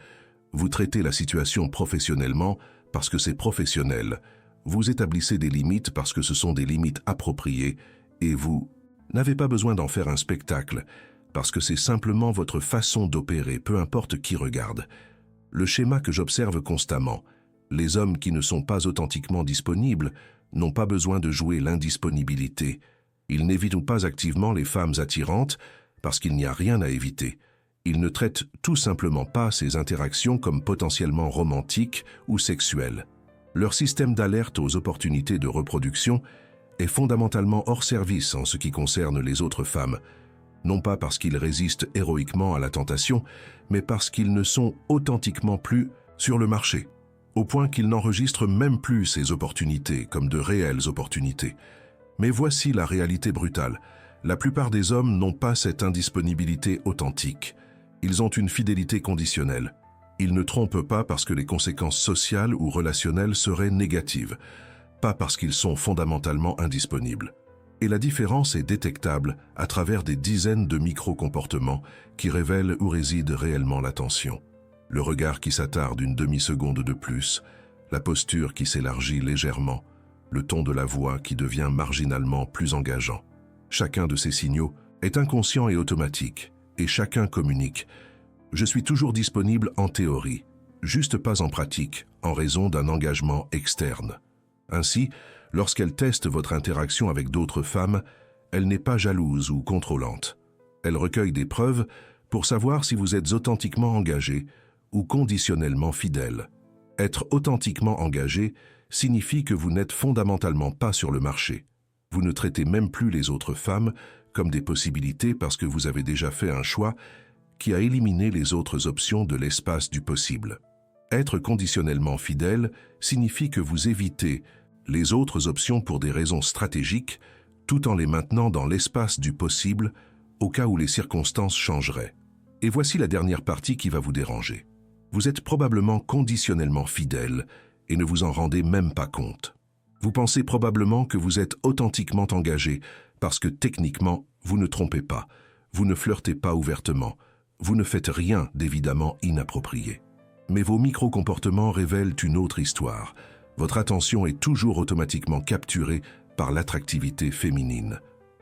Speaker 1: Vous traitez la situation professionnellement parce que c'est professionnel. Vous établissez des limites parce que ce sont des limites appropriées et vous n'avez pas besoin d'en faire un spectacle parce que c'est simplement votre façon d'opérer, peu importe qui regarde. Le schéma que j'observe constamment, les hommes qui ne sont pas authentiquement disponibles n'ont pas besoin de jouer l'indisponibilité. Ils n'évitent pas activement les femmes attirantes parce qu'il n'y a rien à éviter. Ils ne traitent tout simplement pas ces interactions comme potentiellement romantiques ou sexuelles. Leur système d'alerte aux opportunités de reproduction est fondamentalement hors service en ce qui concerne les autres femmes, non pas parce qu'ils résistent héroïquement à la tentation, mais parce qu'ils ne sont authentiquement plus sur le marché, au point qu'ils n'enregistrent même plus ces opportunités comme de réelles opportunités. Mais voici la réalité brutale. La plupart des hommes n'ont pas cette indisponibilité authentique. Ils ont une fidélité conditionnelle. Ils ne trompent pas parce que les conséquences sociales ou relationnelles seraient négatives, pas parce qu'ils sont fondamentalement indisponibles. Et la différence est détectable à travers des dizaines de micro-comportements qui révèlent où réside réellement la tension. Le regard qui s'attarde une demi-seconde de plus, la posture qui s'élargit légèrement, le ton de la voix qui devient marginalement plus engageant. Chacun de ces signaux est inconscient et automatique, et chacun communique. Je suis toujours disponible en théorie, juste pas en pratique, en raison d'un engagement externe. Ainsi, lorsqu'elle teste votre interaction avec d'autres femmes, elle n'est pas jalouse ou contrôlante. Elle recueille des preuves pour savoir si vous êtes authentiquement engagé ou conditionnellement fidèle. Être authentiquement engagé signifie que vous n'êtes fondamentalement pas sur le marché. Vous ne traitez même plus les autres femmes comme des possibilités parce que vous avez déjà fait un choix qui a éliminé les autres options de l'espace du possible. Être conditionnellement fidèle signifie que vous évitez les autres options pour des raisons stratégiques, tout en les maintenant dans l'espace du possible au cas où les circonstances changeraient. Et voici la dernière partie qui va vous déranger. Vous êtes probablement conditionnellement fidèle et ne vous en rendez même pas compte. Vous pensez probablement que vous êtes authentiquement engagé parce que techniquement, vous ne trompez pas, vous ne flirtez pas ouvertement, vous ne faites rien d'évidemment inapproprié. Mais vos micro-comportements révèlent une autre histoire. Votre attention est toujours automatiquement capturée par l'attractivité féminine.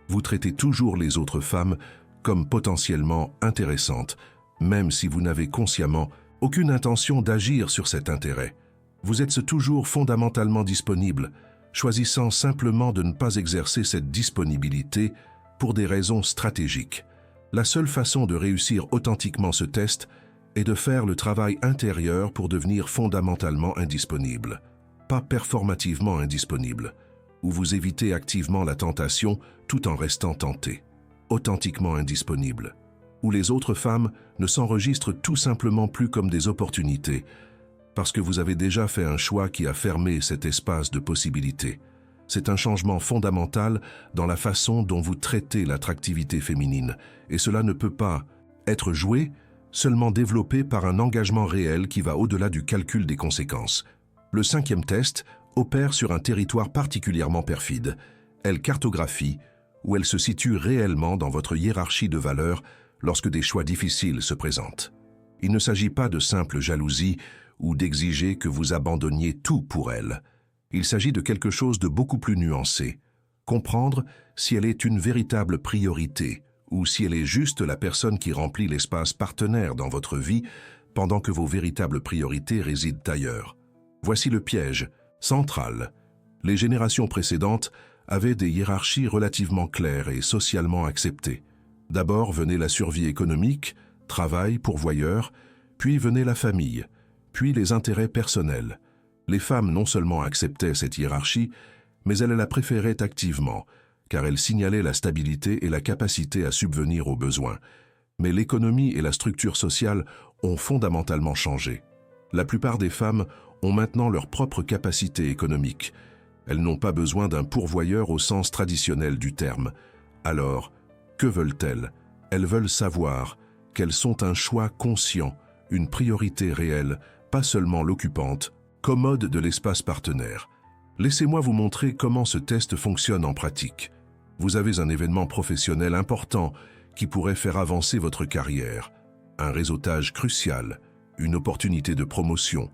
Speaker 1: Vous traitez toujours les autres femmes comme potentiellement intéressantes, même si vous n'avez consciemment aucune intention d'agir sur cet intérêt. Vous êtes toujours fondamentalement disponible, choisissant simplement de ne pas exercer cette disponibilité pour des raisons stratégiques. La seule façon de réussir authentiquement ce test est de faire le travail intérieur pour devenir fondamentalement indisponible, pas performativement indisponible, où vous évitez activement la tentation tout en restant tenté, authentiquement indisponible, où les autres femmes ne s'enregistrent tout simplement plus comme des opportunités, parce que vous avez déjà fait un choix qui a fermé cet espace de possibilités. C'est un changement fondamental dans la façon dont vous traitez l'attractivité féminine, et cela ne peut pas être joué, seulement développé par un engagement réel qui va au-delà du calcul des conséquences. Le cinquième test opère sur un territoire particulièrement perfide. Elle cartographie où elle se situe réellement dans votre hiérarchie de valeurs lorsque des choix difficiles se présentent. Il ne s'agit pas de simple jalousie ou d'exiger que vous abandonniez tout pour elle. Il s'agit de quelque chose de beaucoup plus nuancé. Comprendre si elle est une véritable priorité ou si elle est juste la personne qui remplit l'espace partenaire dans votre vie pendant que vos véritables priorités résident ailleurs. Voici le piège central. Les générations précédentes avaient des hiérarchies relativement claires et socialement acceptées. D'abord venait la survie économique, travail, pourvoyeur, puis venait la famille, puis les intérêts personnels. Les femmes non seulement acceptaient cette hiérarchie, mais elle la préférait activement, car elle signalait la stabilité et la capacité à subvenir aux besoins. Mais l'économie et la structure sociale ont fondamentalement changé. La plupart des femmes ont maintenant leur propre capacité économique. Elles n'ont pas besoin d'un pourvoyeur au sens traditionnel du terme. Alors, que veulent-elles? Elles veulent savoir qu'elles sont un choix conscient, une priorité réelle, pas seulement l'occupante, commode de l'espace partenaire. Laissez-moi vous montrer comment ce test fonctionne en pratique. Vous avez un événement professionnel important qui pourrait faire avancer votre carrière, un réseautage crucial, une opportunité de promotion,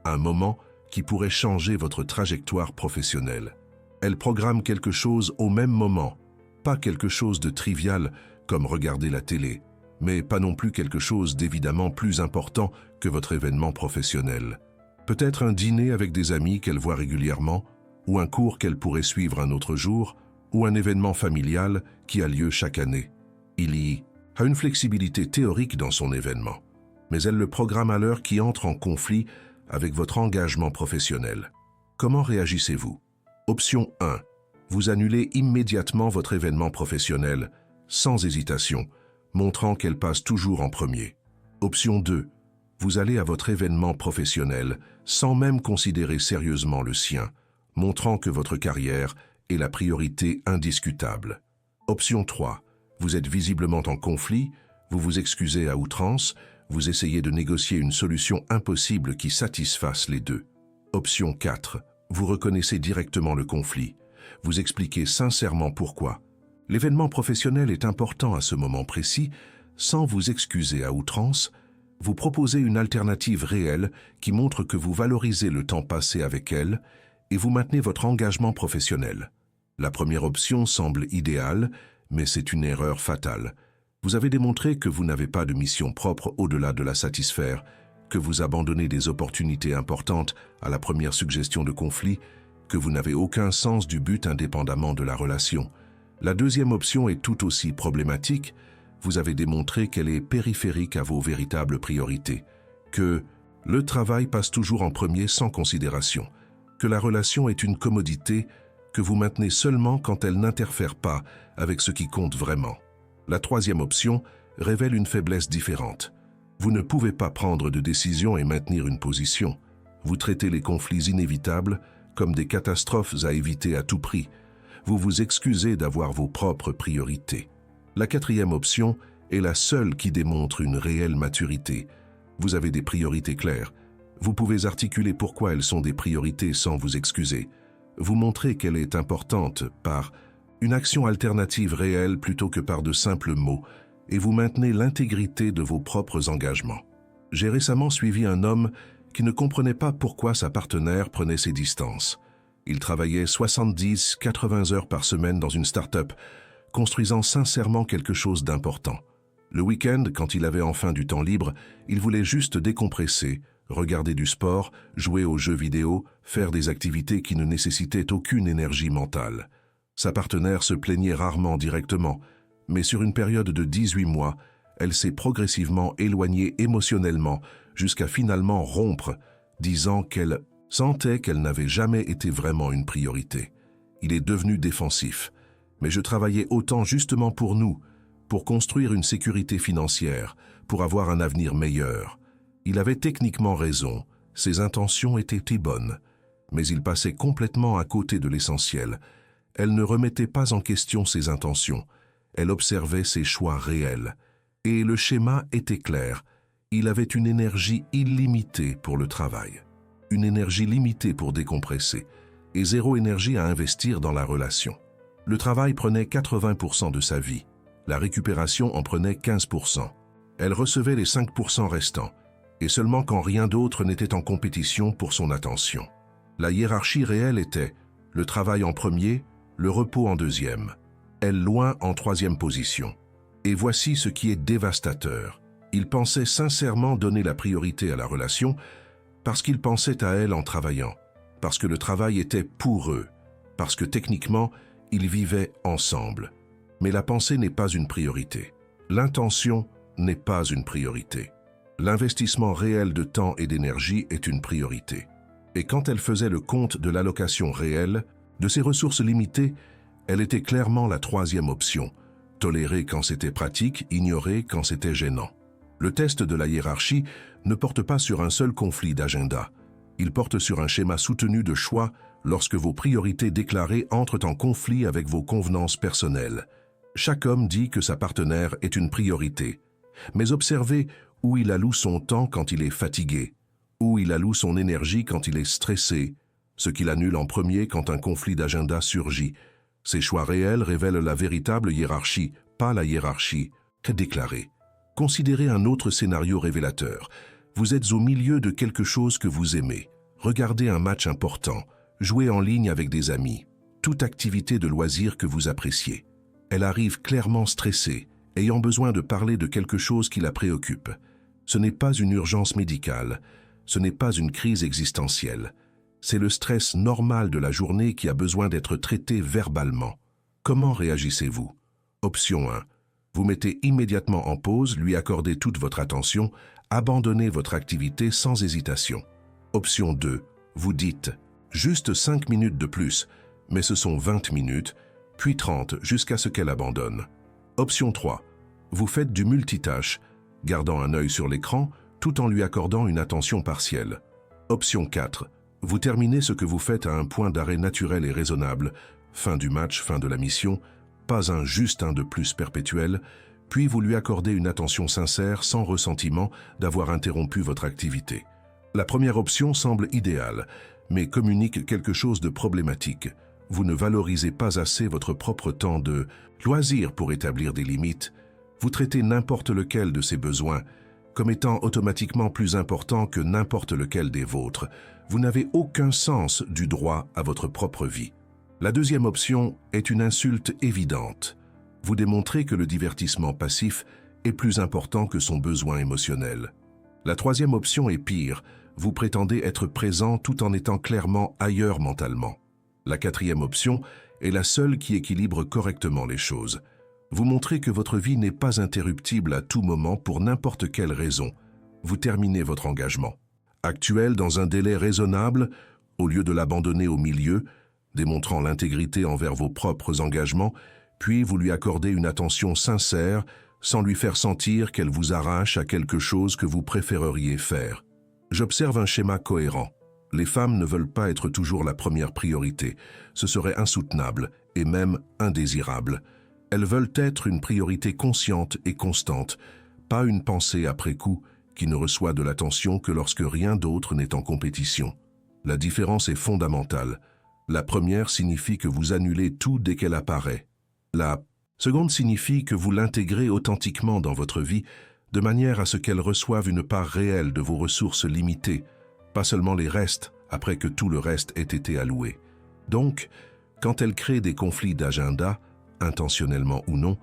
Speaker 1: un moment qui pourrait changer votre trajectoire professionnelle. Elle programme quelque chose au même moment, pas quelque chose de trivial comme regarder la télé, mais pas non plus quelque chose d'évidemment plus important que votre événement professionnel. Peut-être un dîner avec des amis qu'elle voit régulièrement, ou un cours qu'elle pourrait suivre un autre jour, ou un événement familial qui a lieu chaque année. Il y a une flexibilité théorique dans son événement, mais elle le programme à l'heure qui entre en conflit avec votre engagement professionnel. Comment réagissez-vous? Option 1. Vous annulez immédiatement votre événement professionnel, sans hésitation, montrant qu'elle passe toujours en premier. Option 2. Vous allez à votre événement professionnel sans même considérer sérieusement le sien, montrant que votre carrière est la priorité indiscutable. Option 3. Vous êtes visiblement en conflit, vous vous excusez à outrance, vous essayez de négocier une solution impossible qui satisfasse les deux. Option 4. Vous reconnaissez directement le conflit. Vous expliquez sincèrement pourquoi. L'événement professionnel est important à ce moment précis, sans vous excuser à outrance. Vous proposez une alternative réelle qui montre que vous valorisez le temps passé avec elle et vous maintenez votre engagement professionnel. La première option semble idéale, mais c'est une erreur fatale. Vous avez démontré que vous n'avez pas de mission propre au-delà de la satisfaire, que vous abandonnez des opportunités importantes à la première suggestion de conflit, que vous n'avez aucun sens du but indépendamment de la relation. La deuxième option est tout aussi problématique. Vous avez démontré qu'elle est périphérique à vos véritables priorités, que le travail passe toujours en premier sans considération, que la relation est une commodité que vous maintenez seulement quand elle n'interfère pas avec ce qui compte vraiment. La troisième option révèle une faiblesse différente. Vous ne pouvez pas prendre de décision et maintenir une position. Vous traitez les conflits inévitables comme des catastrophes à éviter à tout prix. Vous vous excusez d'avoir vos propres priorités. La quatrième option est la seule qui démontre une réelle maturité. Vous avez des priorités claires. Vous pouvez articuler pourquoi elles sont des priorités sans vous excuser. Vous montrez qu'elle est importante par une action alternative réelle plutôt que par de simples mots, et vous maintenez l'intégrité de vos propres engagements. J'ai récemment suivi un homme qui ne comprenait pas pourquoi sa partenaire prenait ses distances. Il travaillait 70-80 heures par semaine dans une start-up, construisant sincèrement quelque chose d'important. Le week-end, quand il avait enfin du temps libre, il voulait juste décompresser, regarder du sport, jouer aux jeux vidéo, faire des activités qui ne nécessitaient aucune énergie mentale. Sa partenaire se plaignait rarement directement, mais sur une période de 18 mois, elle s'est progressivement éloignée émotionnellement jusqu'à finalement rompre, disant qu'elle sentait qu'elle n'avait jamais été vraiment une priorité. Il est devenu défensif. Mais je travaillais autant justement pour nous, pour construire une sécurité financière, pour avoir un avenir meilleur. Il avait techniquement raison, ses intentions étaient bonnes, mais il passait complètement à côté de l'essentiel. Elle ne remettait pas en question ses intentions, elle observait ses choix réels. Et le schéma était clair, il avait une énergie illimitée pour le travail, une énergie limitée pour décompresser, et zéro énergie à investir dans la relation. Le travail prenait 80% de sa vie, la récupération en prenait 15%. Elle recevait les 5% restants, et seulement quand rien d'autre n'était en compétition pour son attention. La hiérarchie réelle était le travail en premier, le repos en deuxième, elle loin en troisième position. Et voici ce qui est dévastateur. Il pensait sincèrement donner la priorité à la relation parce qu'il pensait à elle en travaillant, parce que le travail était pour eux, parce que techniquement, ils vivaient ensemble. Mais la pensée n'est pas une priorité. L'intention n'est pas une priorité. L'investissement réel de temps et d'énergie est une priorité. Et quand elle faisait le compte de l'allocation réelle, De ses ressources limitées, elle était clairement la troisième option, tolérer quand c'était pratique, ignorer quand c'était gênant. Le test de la hiérarchie ne porte pas sur un seul conflit d'agenda. Il porte sur un schéma soutenu de choix lorsque vos priorités déclarées entrent en conflit avec vos convenances personnelles. Chaque homme dit que sa partenaire est une priorité. Mais observez où il alloue son temps quand il est fatigué, où il alloue son énergie quand il est stressé, ce qu'il annule en premier quand un conflit d'agenda surgit. Ces choix réels révèlent la véritable hiérarchie, pas la hiérarchie déclarée. Considérez un autre scénario révélateur. Vous êtes au milieu de quelque chose que vous aimez. Regardez un match important, jouez en ligne avec des amis, toute activité de loisir que vous appréciez. Elle arrive clairement stressée, ayant besoin de parler de quelque chose qui la préoccupe. Ce n'est pas une urgence médicale, ce n'est pas une crise existentielle. C'est le stress normal de la journée qui a besoin d'être traité verbalement. Comment réagissez-vous? Option 1. Vous mettez immédiatement en pause, lui accordez toute votre attention, abandonnez votre activité sans hésitation. Option 2. Vous dites « juste 5 minutes de plus », mais ce sont 20 minutes, puis 30 jusqu'à ce qu'elle abandonne. Option 3. Vous faites du multitâche, gardant un œil sur l'écran tout en lui accordant une attention partielle. Option 4. Vous terminez ce que vous faites à un point d'arrêt naturel et raisonnable, fin du match, fin de la mission, pas un juste un de plus perpétuel, puis vous lui accordez une attention sincère sans ressentiment d'avoir interrompu votre activité. La première option semble idéale, mais communique quelque chose de problématique. Vous ne valorisez pas assez votre propre temps de loisir pour établir des limites. Vous traitez n'importe lequel de ces besoins comme étant automatiquement plus important que n'importe lequel des vôtres. Vous n'avez aucun sens du droit à votre propre vie. La deuxième option est une insulte évidente. Vous démontrez que le divertissement passif est plus important que son besoin émotionnel. La troisième option est pire. Vous prétendez être présent tout en étant clairement ailleurs mentalement. La quatrième option est la seule qui équilibre correctement les choses. Vous montrez que votre vie n'est pas interruptible à tout moment pour n'importe quelle raison. Vous terminez votre engagement actuel dans un délai raisonnable, au lieu de l'abandonner au milieu, démontrant l'intégrité envers vos propres engagements, puis vous lui accordez une attention sincère sans lui faire sentir qu'elle vous arrache à quelque chose que vous préféreriez faire. J'observe un schéma cohérent. Les femmes ne veulent pas être toujours la première priorité. Ce serait insoutenable et même indésirable. Elles veulent être une priorité consciente et constante, pas une pensée après coup qui ne reçoit de l'attention que lorsque rien d'autre n'est en compétition. La différence est fondamentale. La première signifie que vous annulez tout dès qu'elle apparaît. La seconde signifie que vous l'intégrez authentiquement dans votre vie, de manière à ce qu'elle reçoive une part réelle de vos ressources limitées, pas seulement les restes, après que tout le reste ait été alloué. Donc, quand elle crée des conflits d'agenda, intentionnellement ou non,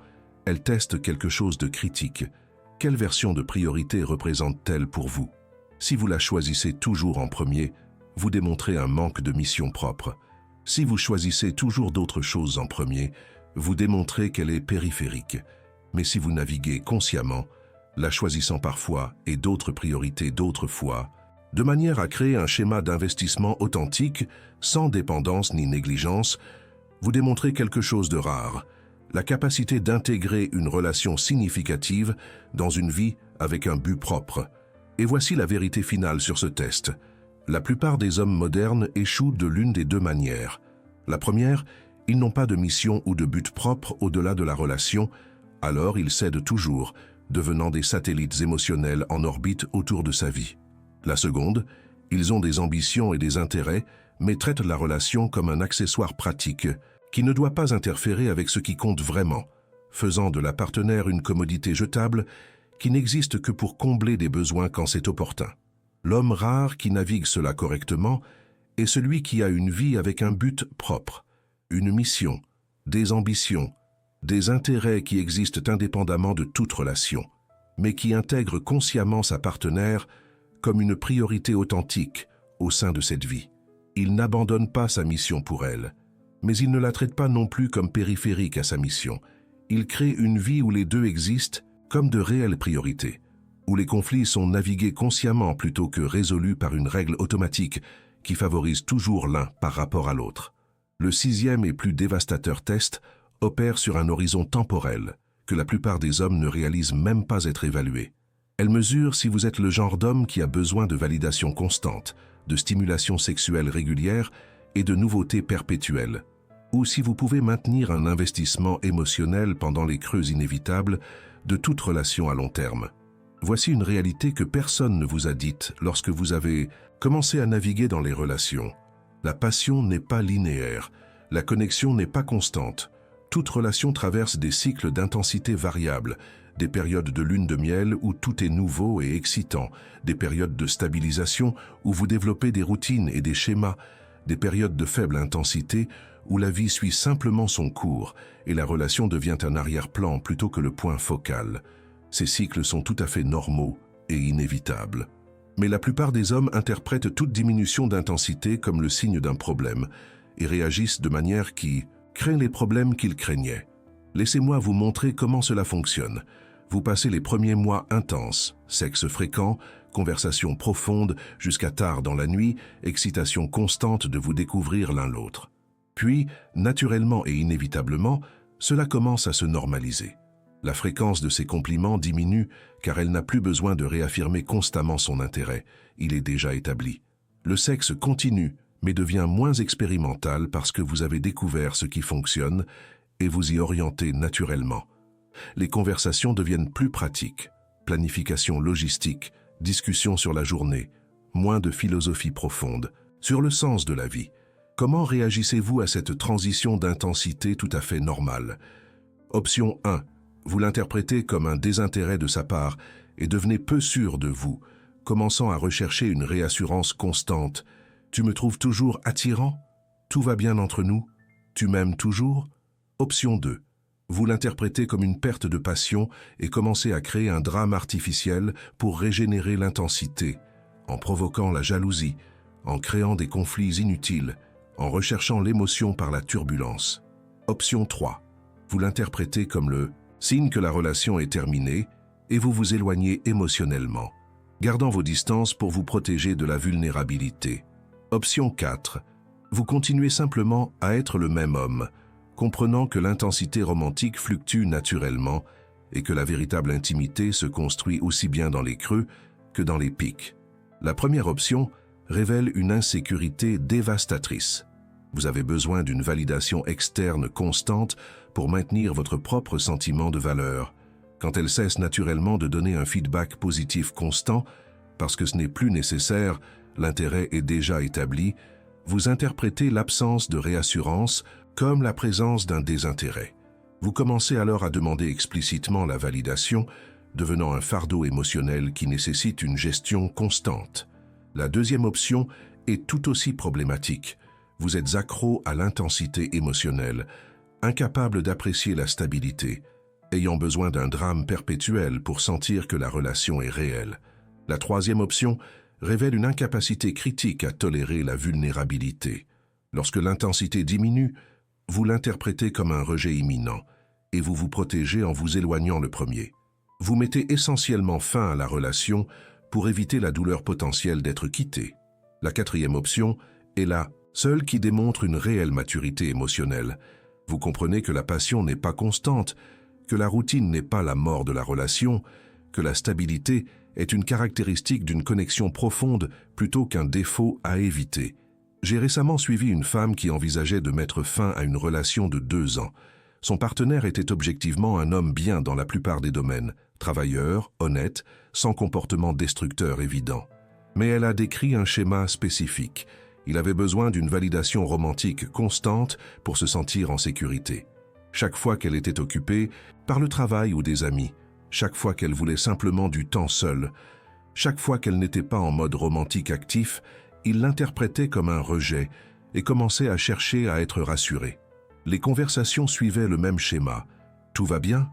Speaker 1: elle teste quelque chose de critique. Quelle version de priorité représente-t-elle pour vous? Si vous la choisissez toujours en premier, vous démontrez un manque de mission propre. Si vous choisissez toujours d'autres choses en premier, vous démontrez qu'elle est périphérique. Mais si vous naviguez consciemment, la choisissant parfois et d'autres priorités d'autres fois, de manière à créer un schéma d'investissement authentique, sans dépendance ni négligence, vous démontrez quelque chose de rare, la capacité d'intégrer une relation significative dans une vie avec un but propre. Et voici la vérité finale sur ce test. La plupart des hommes modernes échouent de l'une des deux manières. La première, ils n'ont pas de mission ou de but propre au-delà de la relation, alors ils cèdent toujours, devenant des satellites émotionnels en orbite autour de sa vie. La seconde, ils ont des ambitions et des intérêts, mais traitent la relation comme un accessoire pratique, qui ne doit pas interférer avec ce qui compte vraiment, faisant de la partenaire une commodité jetable qui n'existe que pour combler des besoins quand c'est opportun. L'homme rare qui navigue cela correctement est celui qui a une vie avec un but propre, une mission, des ambitions, des intérêts qui existent indépendamment de toute relation, mais qui intègre consciemment sa partenaire comme une priorité authentique au sein de cette vie. Il n'abandonne pas sa mission pour elle, mais il ne la traite pas non plus comme périphérique à sa mission. Il crée une vie où les deux existent comme de réelles priorités, où les conflits sont navigués consciemment plutôt que résolus par une règle automatique qui favorise toujours l'un par rapport à l'autre. Le sixième et plus dévastateur test opère sur un horizon temporel que la plupart des hommes ne réalisent même pas être évalué. Elle mesure si vous êtes le genre d'homme qui a besoin de validation constante, de stimulation sexuelle régulière et de nouveautés perpétuelles, ou si vous pouvez maintenir un investissement émotionnel pendant les creux inévitables de toute relation à long terme. Voici une réalité que personne ne vous a dite lorsque vous avez commencé à naviguer dans les relations. La passion n'est pas linéaire, la connexion n'est pas constante. Toute relation traverse des cycles d'intensité variables, des périodes de lune de miel où tout est nouveau et excitant, des périodes de stabilisation où vous développez des routines et des schémas, des périodes de faible intensité où la vie suit simplement son cours et la relation devient un arrière-plan plutôt que le point focal. Ces cycles sont tout à fait normaux et inévitables. Mais la plupart des hommes interprètent toute diminution d'intensité comme le signe d'un problème et réagissent de manière qui crée les problèmes qu'ils craignaient. Laissez-moi vous montrer comment cela fonctionne. Vous passez les premiers mois intenses, sexe fréquent, conversations profondes jusqu'à tard dans la nuit, excitation constante de vous découvrir l'un l'autre. Puis, naturellement et inévitablement, cela commence à se normaliser. La fréquence de ces compliments diminue car elle n'a plus besoin de réaffirmer constamment son intérêt, il est déjà établi. Le sexe continue, mais devient moins expérimental parce que vous avez découvert ce qui fonctionne et vous y orientez naturellement. Les conversations deviennent plus pratiques, planification logistique, discussion sur la journée, moins de philosophie profonde, sur le sens de la vie. Comment réagissez-vous à cette transition d'intensité tout à fait normale? Option 1. Vous l'interprétez comme un désintérêt de sa part et devenez peu sûr de vous, commençant à rechercher une réassurance constante. Tu me trouves toujours attirant? Tout va bien entre nous? Tu m'aimes toujours? Option 2. Vous l'interprétez comme une perte de passion et commencez à créer un drame artificiel pour régénérer l'intensité, en provoquant la jalousie, en créant des conflits inutiles, en recherchant l'émotion par la turbulence. Option 3. Vous l'interprétez comme le signe que la relation est terminée et vous vous éloignez émotionnellement, gardant vos distances pour vous protéger de la vulnérabilité. Option 4. Vous continuez simplement à être le même homme, comprenant que l'intensité romantique fluctue naturellement et que la véritable intimité se construit aussi bien dans les creux que dans les pics. La première option révèle une insécurité dévastatrice. Vous avez besoin d'une validation externe constante pour maintenir votre propre sentiment de valeur. Quand elle cesse naturellement de donner un feedback positif constant, parce que ce n'est plus nécessaire, l'intérêt est déjà établi, vous interprétez l'absence de réassurance comme la présence d'un désintérêt. Vous commencez alors à demander explicitement la validation, devenant un fardeau émotionnel qui nécessite une gestion constante. La deuxième option est tout aussi problématique. Vous êtes accro à l'intensité émotionnelle, incapable d'apprécier la stabilité, ayant besoin d'un drame perpétuel pour sentir que la relation est réelle. La troisième option révèle une incapacité critique à tolérer la vulnérabilité. Lorsque l'intensité diminue, vous l'interprétez comme un rejet imminent et vous vous protégez en vous éloignant le premier. Vous mettez essentiellement fin à la relation pour éviter la douleur potentielle d'être quitté. La quatrième option est la seule qui démontre une réelle maturité émotionnelle. Vous comprenez que la passion n'est pas constante, que la routine n'est pas la mort de la relation, que la stabilité est une caractéristique d'une connexion profonde plutôt qu'un défaut à éviter. J'ai récemment suivi une femme qui envisageait de mettre fin à une relation de 2 ans. Son partenaire était objectivement un homme bien dans la plupart des domaines, travailleur, honnête, sans comportement destructeur évident. Mais elle a décrit un schéma spécifique. Il avait besoin d'une validation romantique constante pour se sentir en sécurité. Chaque fois qu'elle était occupée par le travail ou des amis, chaque fois qu'elle voulait simplement du temps seule, chaque fois qu'elle n'était pas en mode romantique actif, il l'interprétait comme un rejet et commençait à chercher à être rassuré. Les conversations suivaient le même schéma. « Tout va bien?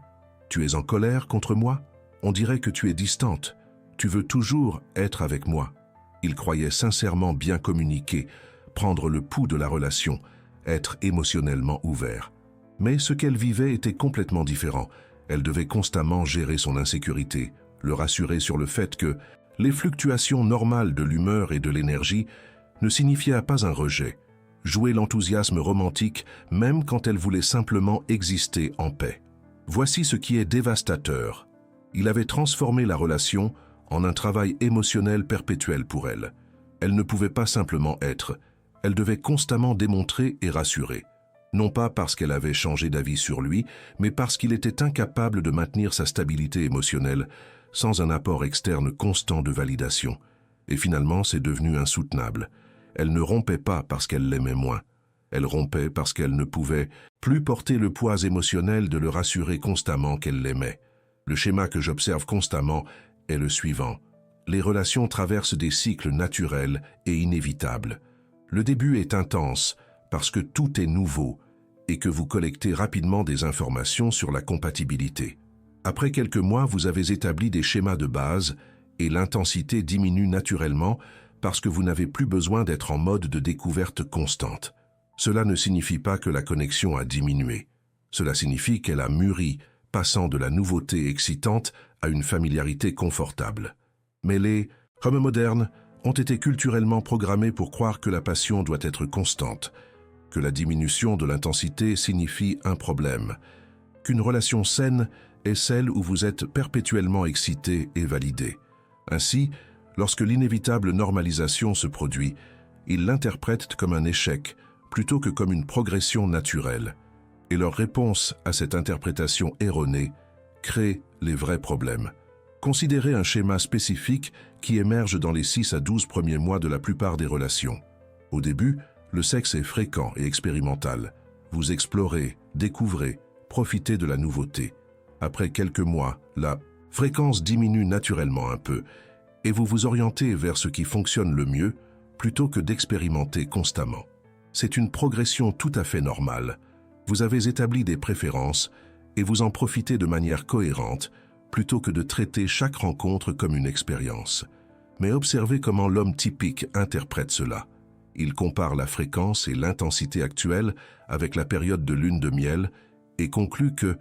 Speaker 1: Tu es en colère contre moi? On dirait que tu es distante. Tu veux toujours être avec moi. » Il croyait sincèrement bien communiquer, prendre le pouls de la relation, être émotionnellement ouvert. Mais ce qu'elle vivait était complètement différent. Elle devait constamment gérer son insécurité, le rassurer sur le fait que les fluctuations normales de l'humeur et de l'énergie ne signifiaient pas un rejet, jouer l'enthousiasme romantique même quand elle voulait simplement exister en paix. Voici ce qui est dévastateur. Il avait transformé la relation en un travail émotionnel perpétuel pour elle. Elle ne pouvait pas simplement être, elle devait constamment démontrer et rassurer. Non pas parce qu'elle avait changé d'avis sur lui, mais parce qu'il était incapable de maintenir sa stabilité émotionnelle sans un apport externe constant de validation. Et finalement, c'est devenu insoutenable. Elle ne rompait pas parce qu'elle l'aimait moins. Elle rompait parce qu'elle ne pouvait plus porter le poids émotionnel de le rassurer constamment qu'elle l'aimait. Le schéma que j'observe constamment est le suivant. Les relations traversent des cycles naturels et inévitables. Le début est intense parce que tout est nouveau et que vous collectez rapidement des informations sur la compatibilité. Après quelques mois, vous avez établi des schémas de base et l'intensité diminue naturellement parce que vous n'avez plus besoin d'être en mode de découverte constante. Cela ne signifie pas que la connexion a diminué. Cela signifie qu'elle a mûri, passant de la nouveauté excitante à une familiarité confortable. Mais les hommes modernes ont été culturellement programmés pour croire que la passion doit être constante, que la diminution de l'intensité signifie un problème, qu'une relation saine est celle où vous êtes perpétuellement excité et validé. Ainsi, lorsque l'inévitable normalisation se produit, ils l'interprètent comme un échec plutôt que comme une progression naturelle. Et leur réponse à cette interprétation erronée crée les vrais problèmes. Considérez un schéma spécifique qui émerge dans les 6 à 12 premiers mois de la plupart des relations. Au début, le sexe est fréquent et expérimental. Vous explorez, découvrez, profitez de la nouveauté. Après quelques mois, la fréquence diminue naturellement un peu et vous vous orientez vers ce qui fonctionne le mieux plutôt que d'expérimenter constamment. C'est une progression tout à fait normale. Vous avez établi des préférences et vous en profitez de manière cohérente plutôt que de traiter chaque rencontre comme une expérience. Mais observez comment l'homme typique interprète cela. Il compare la fréquence et l'intensité actuelle avec la période de lune de miel et conclut que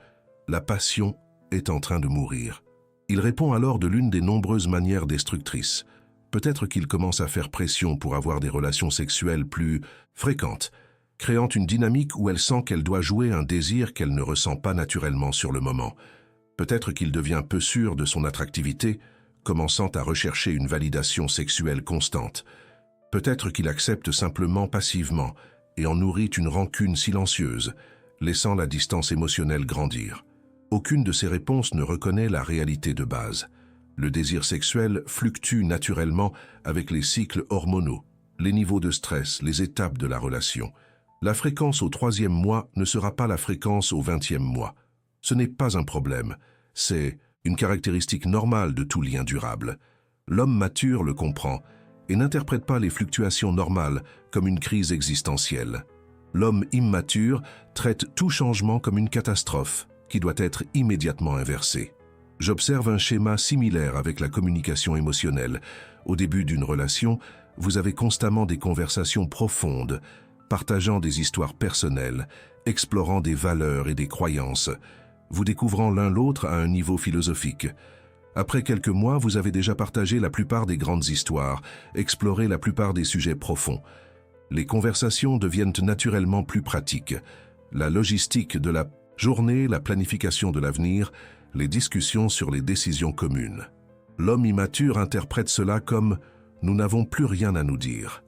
Speaker 1: la passion est en train de mourir. Il répond alors de l'une des nombreuses manières destructrices. Peut-être qu'il commence à faire pression pour avoir des relations sexuelles plus fréquentes, créant une dynamique où elle sent qu'elle doit jouer un désir qu'elle ne ressent pas naturellement sur le moment. Peut-être qu'il devient peu sûr de son attractivité, commençant à rechercher une validation sexuelle constante. Peut-être qu'il accepte simplement passivement et en nourrit une rancune silencieuse, laissant la distance émotionnelle grandir. Aucune de ces réponses ne reconnaît la réalité de base. Le désir sexuel fluctue naturellement avec les cycles hormonaux, les niveaux de stress, les étapes de la relation. La fréquence au 3e mois ne sera pas la fréquence au 20e mois. Ce n'est pas un problème, c'est une caractéristique normale de tout lien durable. L'homme mature le comprend et n'interprète pas les fluctuations normales comme une crise existentielle. L'homme immature traite tout changement comme une catastrophe qui doit être immédiatement inversée. J'observe un schéma similaire avec la communication émotionnelle. Au début d'une relation, vous avez constamment des conversations profondes, partageant des histoires personnelles, explorant des valeurs et des croyances, vous découvrant l'un l'autre à un niveau philosophique. Après quelques mois, vous avez déjà partagé la plupart des grandes histoires, exploré la plupart des sujets profonds. Les conversations deviennent naturellement plus pratiques. La logistique de la journée, la planification de l'avenir, les discussions sur les décisions communes. L'homme immature interprète cela comme « nous n'avons plus rien à nous dire ».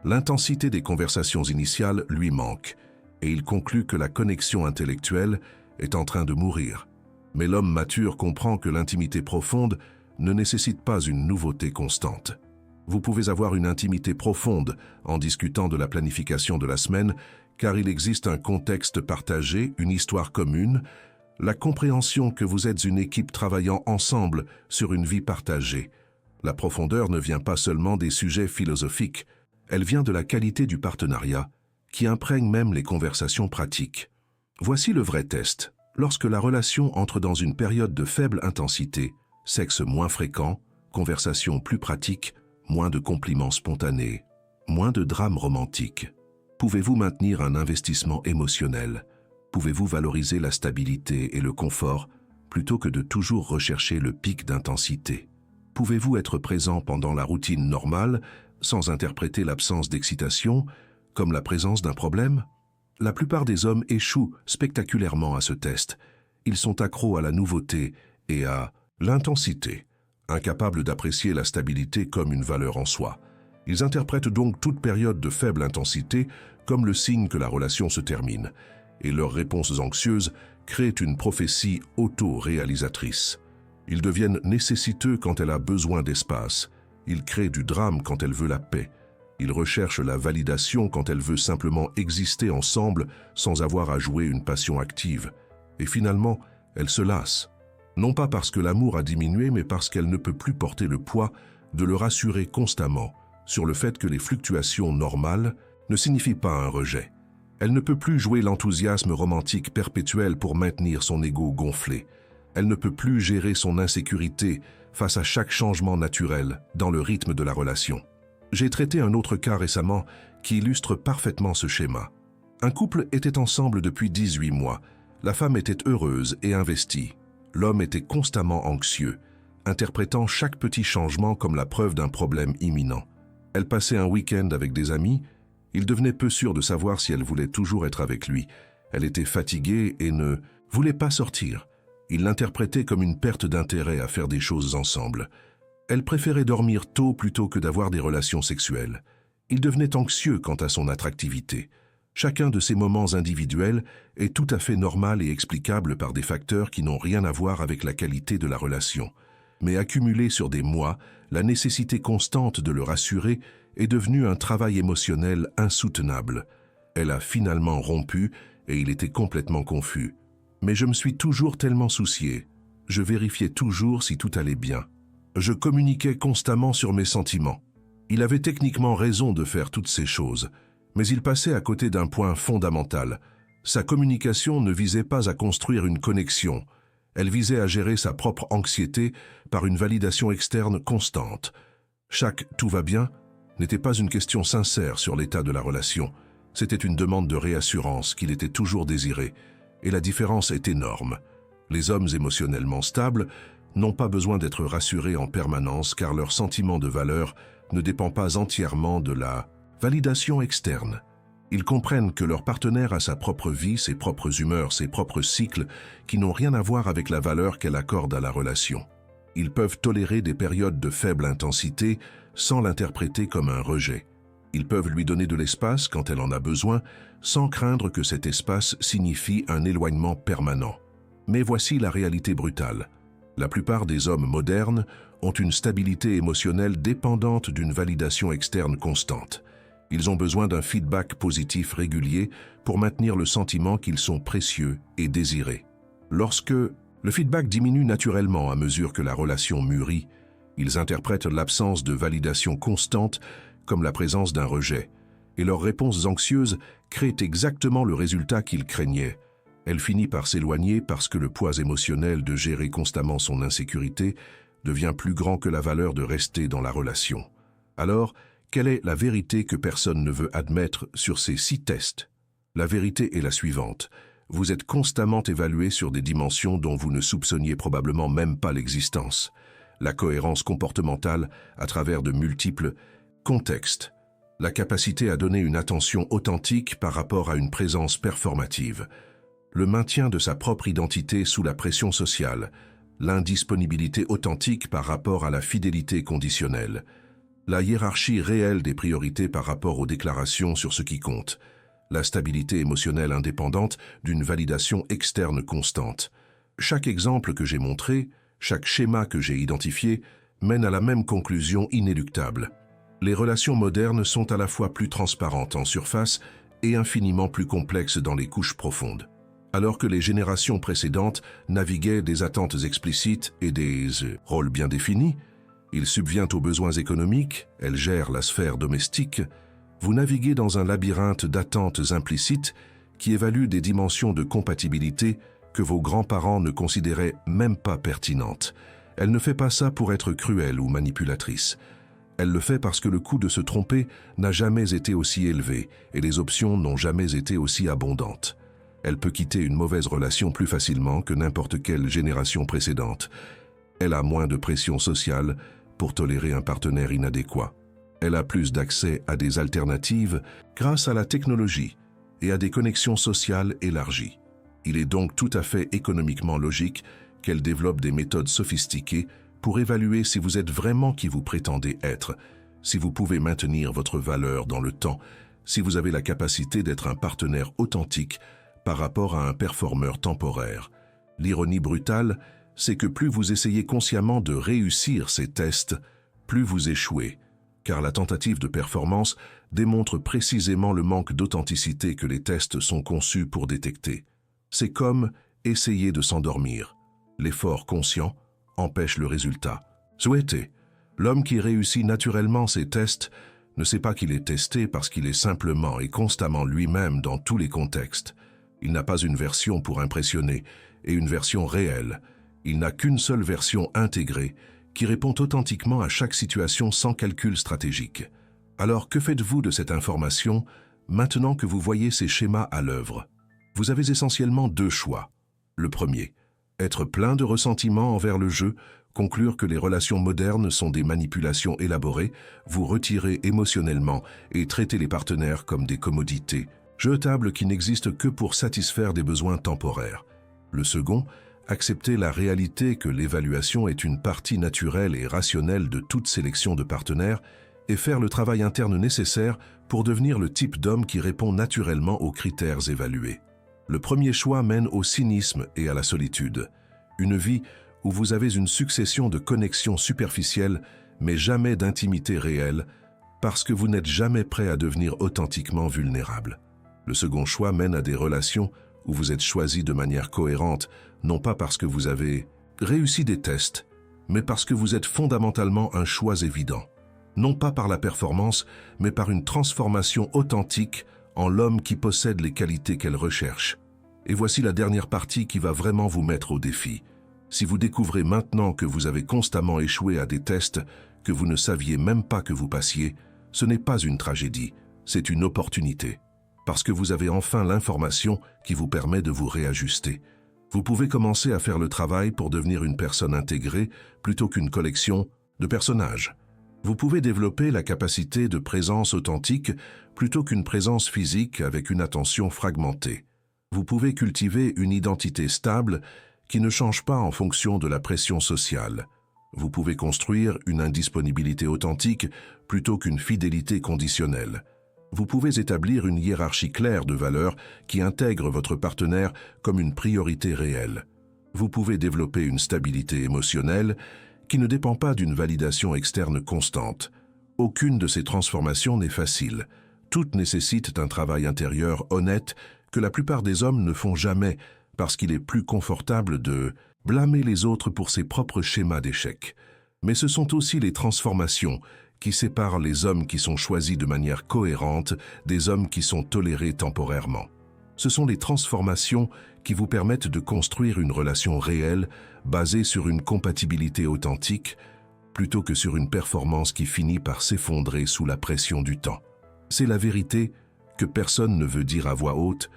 Speaker 1: L'intensité des conversations initiales lui manque, et il conclut que la connexion intellectuelle est en train de mourir. Mais l'homme mature comprend que l'intimité profonde ne nécessite pas une nouveauté constante. Vous pouvez avoir une intimité profonde en discutant de la planification de la semaine, car il existe un contexte partagé, une histoire commune, la compréhension que vous êtes une équipe travaillant ensemble sur une vie partagée. La profondeur ne vient pas seulement des sujets philosophiques, elle vient de la qualité du partenariat, qui imprègne même les conversations pratiques. Voici le vrai test. Lorsque la relation entre dans une période de faible intensité, sexe moins fréquent, conversation plus pratique, moins de compliments spontanés, moins de drames romantiques, pouvez-vous maintenir un investissement émotionnel? Pouvez-vous valoriser la stabilité et le confort plutôt que de toujours rechercher le pic d'intensité? Pouvez-vous être présent pendant la routine normale sans interpréter l'absence d'excitation comme la présence d'un problème? La plupart des hommes échouent spectaculairement à ce test. Ils sont accros à la nouveauté et à l'intensité, incapables d'apprécier la stabilité comme une valeur en soi. Ils interprètent donc toute période de faible intensité comme le signe que la relation se termine, et leurs réponses anxieuses créent une prophétie auto-réalisatrice. Ils deviennent nécessiteux quand elle a besoin d'espace. Ils créent du drame quand elle veut la paix. Ils recherchent la validation quand elle veut simplement exister ensemble sans avoir à jouer une passion active. Et finalement, elle se lasse. Non pas parce que l'amour a diminué, mais parce qu'elle ne peut plus porter le poids de le rassurer constamment sur le fait que les fluctuations normales ne signifient pas un rejet. Elle ne peut plus jouer l'enthousiasme romantique perpétuel pour maintenir son ego gonflé. Elle ne peut plus gérer son insécurité face à chaque changement naturel dans le rythme de la relation. J'ai traité un autre cas récemment qui illustre parfaitement ce schéma. Un couple était ensemble depuis 18 mois. La femme était heureuse et investie. L'homme était constamment anxieux, interprétant chaque petit changement comme la preuve d'un problème imminent. Elle passait un week-end avec des amis. Il devenait peu sûr de savoir si elle voulait toujours être avec lui. Elle était fatiguée et ne voulait pas sortir. Il l'interprétait comme une perte d'intérêt à faire des choses ensemble. Elle préférait dormir tôt plutôt que d'avoir des relations sexuelles. Il devenait anxieux quant à son attractivité. Chacun de ces moments individuels est tout à fait normal et explicable par des facteurs qui n'ont rien à voir avec la qualité de la relation. Mais accumulé sur des mois, la nécessité constante de le rassurer est devenue un travail émotionnel insoutenable. Elle a finalement rompu et il était complètement confus. Mais je me suis toujours tellement soucié. Je vérifiais toujours si tout allait bien. Je communiquais constamment sur mes sentiments. Il avait techniquement raison de faire toutes ces choses, mais il passait à côté d'un point fondamental. Sa communication ne visait pas à construire une connexion. Elle visait à gérer sa propre anxiété par une validation externe constante. Chaque « tout va bien » n'était pas une question sincère sur l'état de la relation. C'était une demande de réassurance qu'il était toujours désiré. Et la différence est énorme. Les hommes émotionnellement stables n'ont pas besoin d'être rassurés en permanence car leur sentiment de valeur ne dépend pas entièrement de la validation externe. Ils comprennent que leur partenaire a sa propre vie, ses propres humeurs, ses propres cycles qui n'ont rien à voir avec la valeur qu'elle accorde à la relation. Ils peuvent tolérer des périodes de faible intensité sans l'interpréter comme un rejet. Ils peuvent lui donner de l'espace quand elle en a besoin, sans craindre que cet espace signifie un éloignement permanent. Mais voici la réalité brutale. La plupart des hommes modernes ont une stabilité émotionnelle dépendante d'une validation externe constante. Ils ont besoin d'un feedback positif régulier pour maintenir le sentiment qu'ils sont précieux et désirés. Lorsque le feedback diminue naturellement à mesure que la relation mûrit, ils interprètent l'absence de validation constante comme la présence d'un rejet, et leurs réponses anxieuses créent exactement le résultat qu'ils craignaient. Elle finit par s'éloigner parce que le poids émotionnel de gérer constamment son insécurité devient plus grand que la valeur de rester dans la relation. Alors, quelle est la vérité que personne ne veut admettre sur ces 6 tests? La vérité est la suivante. Vous êtes constamment évalué sur des dimensions dont vous ne soupçonniez probablement même pas l'existence. La cohérence comportementale à travers de multiples contextes. La capacité à donner une attention authentique par rapport à une présence performative. Le maintien de sa propre identité sous la pression sociale. L'indisponibilité authentique par rapport à la fidélité conditionnelle. La hiérarchie réelle des priorités par rapport aux déclarations sur ce qui compte. La stabilité émotionnelle indépendante d'une validation externe constante. Chaque exemple que j'ai montré, chaque schéma que j'ai identifié, mène à la même conclusion inéluctable. Les relations modernes sont à la fois plus transparentes en surface et infiniment plus complexes dans les couches profondes. Alors que les générations précédentes naviguaient des attentes explicites et des rôles bien définis, il subvient aux besoins économiques, elle gère la sphère domestique, vous naviguez dans un labyrinthe d'attentes implicites qui évaluent des dimensions de compatibilité que vos grands-parents ne considéraient même pas pertinentes. Elle ne fait pas ça pour être cruelle ou manipulatrice. Elle le fait parce que le coût de se tromper n'a jamais été aussi élevé et les options n'ont jamais été aussi abondantes. Elle peut quitter une mauvaise relation plus facilement que n'importe quelle génération précédente. Elle a moins de pression sociale pour tolérer un partenaire inadéquat. Elle a plus d'accès à des alternatives grâce à la technologie et à des connexions sociales élargies. Il est donc tout à fait économiquement logique qu'elle développe des méthodes sophistiquées pour évaluer si vous êtes vraiment qui vous prétendez être, si vous pouvez maintenir votre valeur dans le temps, si vous avez la capacité d'être un partenaire authentique par rapport à un performeur temporaire. L'ironie brutale, c'est que plus vous essayez consciemment de réussir ces tests, plus vous échouez, car la tentative de performance démontre précisément le manque d'authenticité que les tests sont conçus pour détecter. C'est comme essayer de s'endormir. L'effort conscient empêche le résultat souhaité. L'homme qui réussit naturellement ses tests ne sait pas qu'il est testé parce qu'il est simplement et constamment lui-même dans tous les contextes. Il n'a pas une version pour impressionner et une version réelle. Il n'a qu'une seule version intégrée qui répond authentiquement à chaque situation sans calcul stratégique. Alors que faites-vous de cette information maintenant que vous voyez ces schémas à l'œuvre? Vous avez essentiellement deux choix. Le premier, être plein de ressentiment envers le jeu, conclure que les relations modernes sont des manipulations élaborées, vous retirer émotionnellement et traiter les partenaires comme des commodités, jetables qui n'existent que pour satisfaire des besoins temporaires. Le second, accepter la réalité que l'évaluation est une partie naturelle et rationnelle de toute sélection de partenaires et faire le travail interne nécessaire pour devenir le type d'homme qui répond naturellement aux critères évalués. Le premier choix mène au cynisme et à la solitude. Une vie où vous avez une succession de connexions superficielles, mais jamais d'intimité réelle, parce que vous n'êtes jamais prêt à devenir authentiquement vulnérable. Le second choix mène à des relations où vous êtes choisi de manière cohérente, non pas parce que vous avez réussi des tests, mais parce que vous êtes fondamentalement un choix évident. Non pas par la performance, mais par une transformation authentique en l'homme qui possède les qualités qu'elle recherche. Et voici la dernière partie qui va vraiment vous mettre au défi. Si vous découvrez maintenant que vous avez constamment échoué à des tests que vous ne saviez même pas que vous passiez, ce n'est pas une tragédie, c'est une opportunité. Parce que vous avez enfin l'information qui vous permet de vous réajuster. Vous pouvez commencer à faire le travail pour devenir une personne intégrée plutôt qu'une collection de personnages. Vous pouvez développer la capacité de présence authentique plutôt qu'une présence physique avec une attention fragmentée. Vous pouvez cultiver une identité stable qui ne change pas en fonction de la pression sociale. Vous pouvez construire une indisponibilité authentique plutôt qu'une fidélité conditionnelle. Vous pouvez établir une hiérarchie claire de valeurs qui intègre votre partenaire comme une priorité réelle. Vous pouvez développer une stabilité émotionnelle qui ne dépend pas d'une validation externe constante. Aucune de ces transformations n'est facile. Toutes nécessitent un travail intérieur honnête que la plupart des hommes ne font jamais parce qu'il est plus confortable de blâmer les autres pour ses propres schémas d'échec. Mais ce sont aussi les transformations qui séparent les hommes qui sont choisis de manière cohérente des hommes qui sont tolérés temporairement. Ce sont les transformations qui vous permettent de construire une relation réelle basée sur une compatibilité authentique plutôt que sur une performance qui finit par s'effondrer sous la pression du temps. C'est la vérité que personne ne veut dire à voix haute.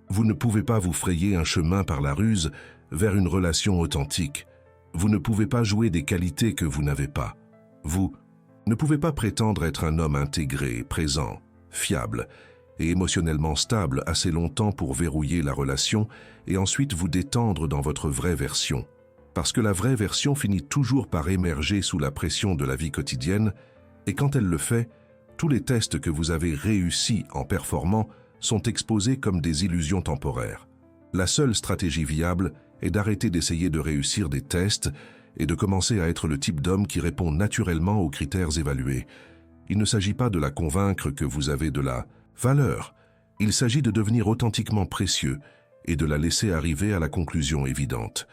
Speaker 1: Vous ne pouvez pas vous frayer un chemin par la ruse vers une relation authentique. Vous ne pouvez pas jouer des qualités que vous n'avez pas. Vous ne pouvez pas prétendre être un homme intégré, présent, fiable et émotionnellement stable assez longtemps pour verrouiller la relation et ensuite vous détendre dans votre vraie version. Parce que la vraie version finit toujours par émerger sous la pression de la vie quotidienne et quand elle le fait, tous les tests que vous avez réussis en performant sont exposés comme des illusions temporaires. La seule stratégie viable est d'arrêter d'essayer de réussir des tests et de commencer à être le type d'homme qui répond naturellement aux critères évalués. Il ne s'agit pas de la convaincre que vous avez de la valeur. Il s'agit de devenir authentiquement précieux et de la laisser arriver à la conclusion évidente.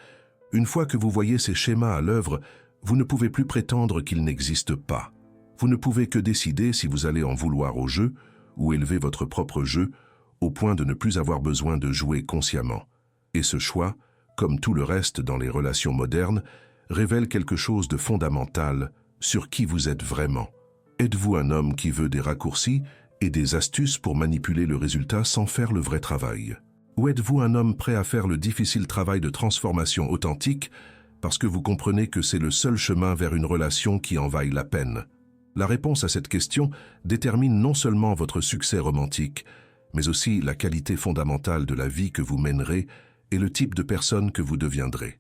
Speaker 1: Une fois que vous voyez ces schémas à l'œuvre, vous ne pouvez plus prétendre qu'ils n'existent pas. Vous ne pouvez que décider si vous allez en vouloir au jeu ou élever votre propre jeu au point de ne plus avoir besoin de jouer consciemment. Et ce choix, comme tout le reste dans les relations modernes, révèle quelque chose de fondamental sur qui vous êtes vraiment. Êtes-vous un homme qui veut des raccourcis et des astuces pour manipuler le résultat sans faire le vrai travail? Ou êtes-vous un homme prêt à faire le difficile travail de transformation authentique parce que vous comprenez que c'est le seul chemin vers une relation qui en vaille la peine? La réponse à cette question détermine non seulement votre succès romantique, mais aussi la qualité fondamentale de la vie que vous mènerez et le type de personne que vous deviendrez.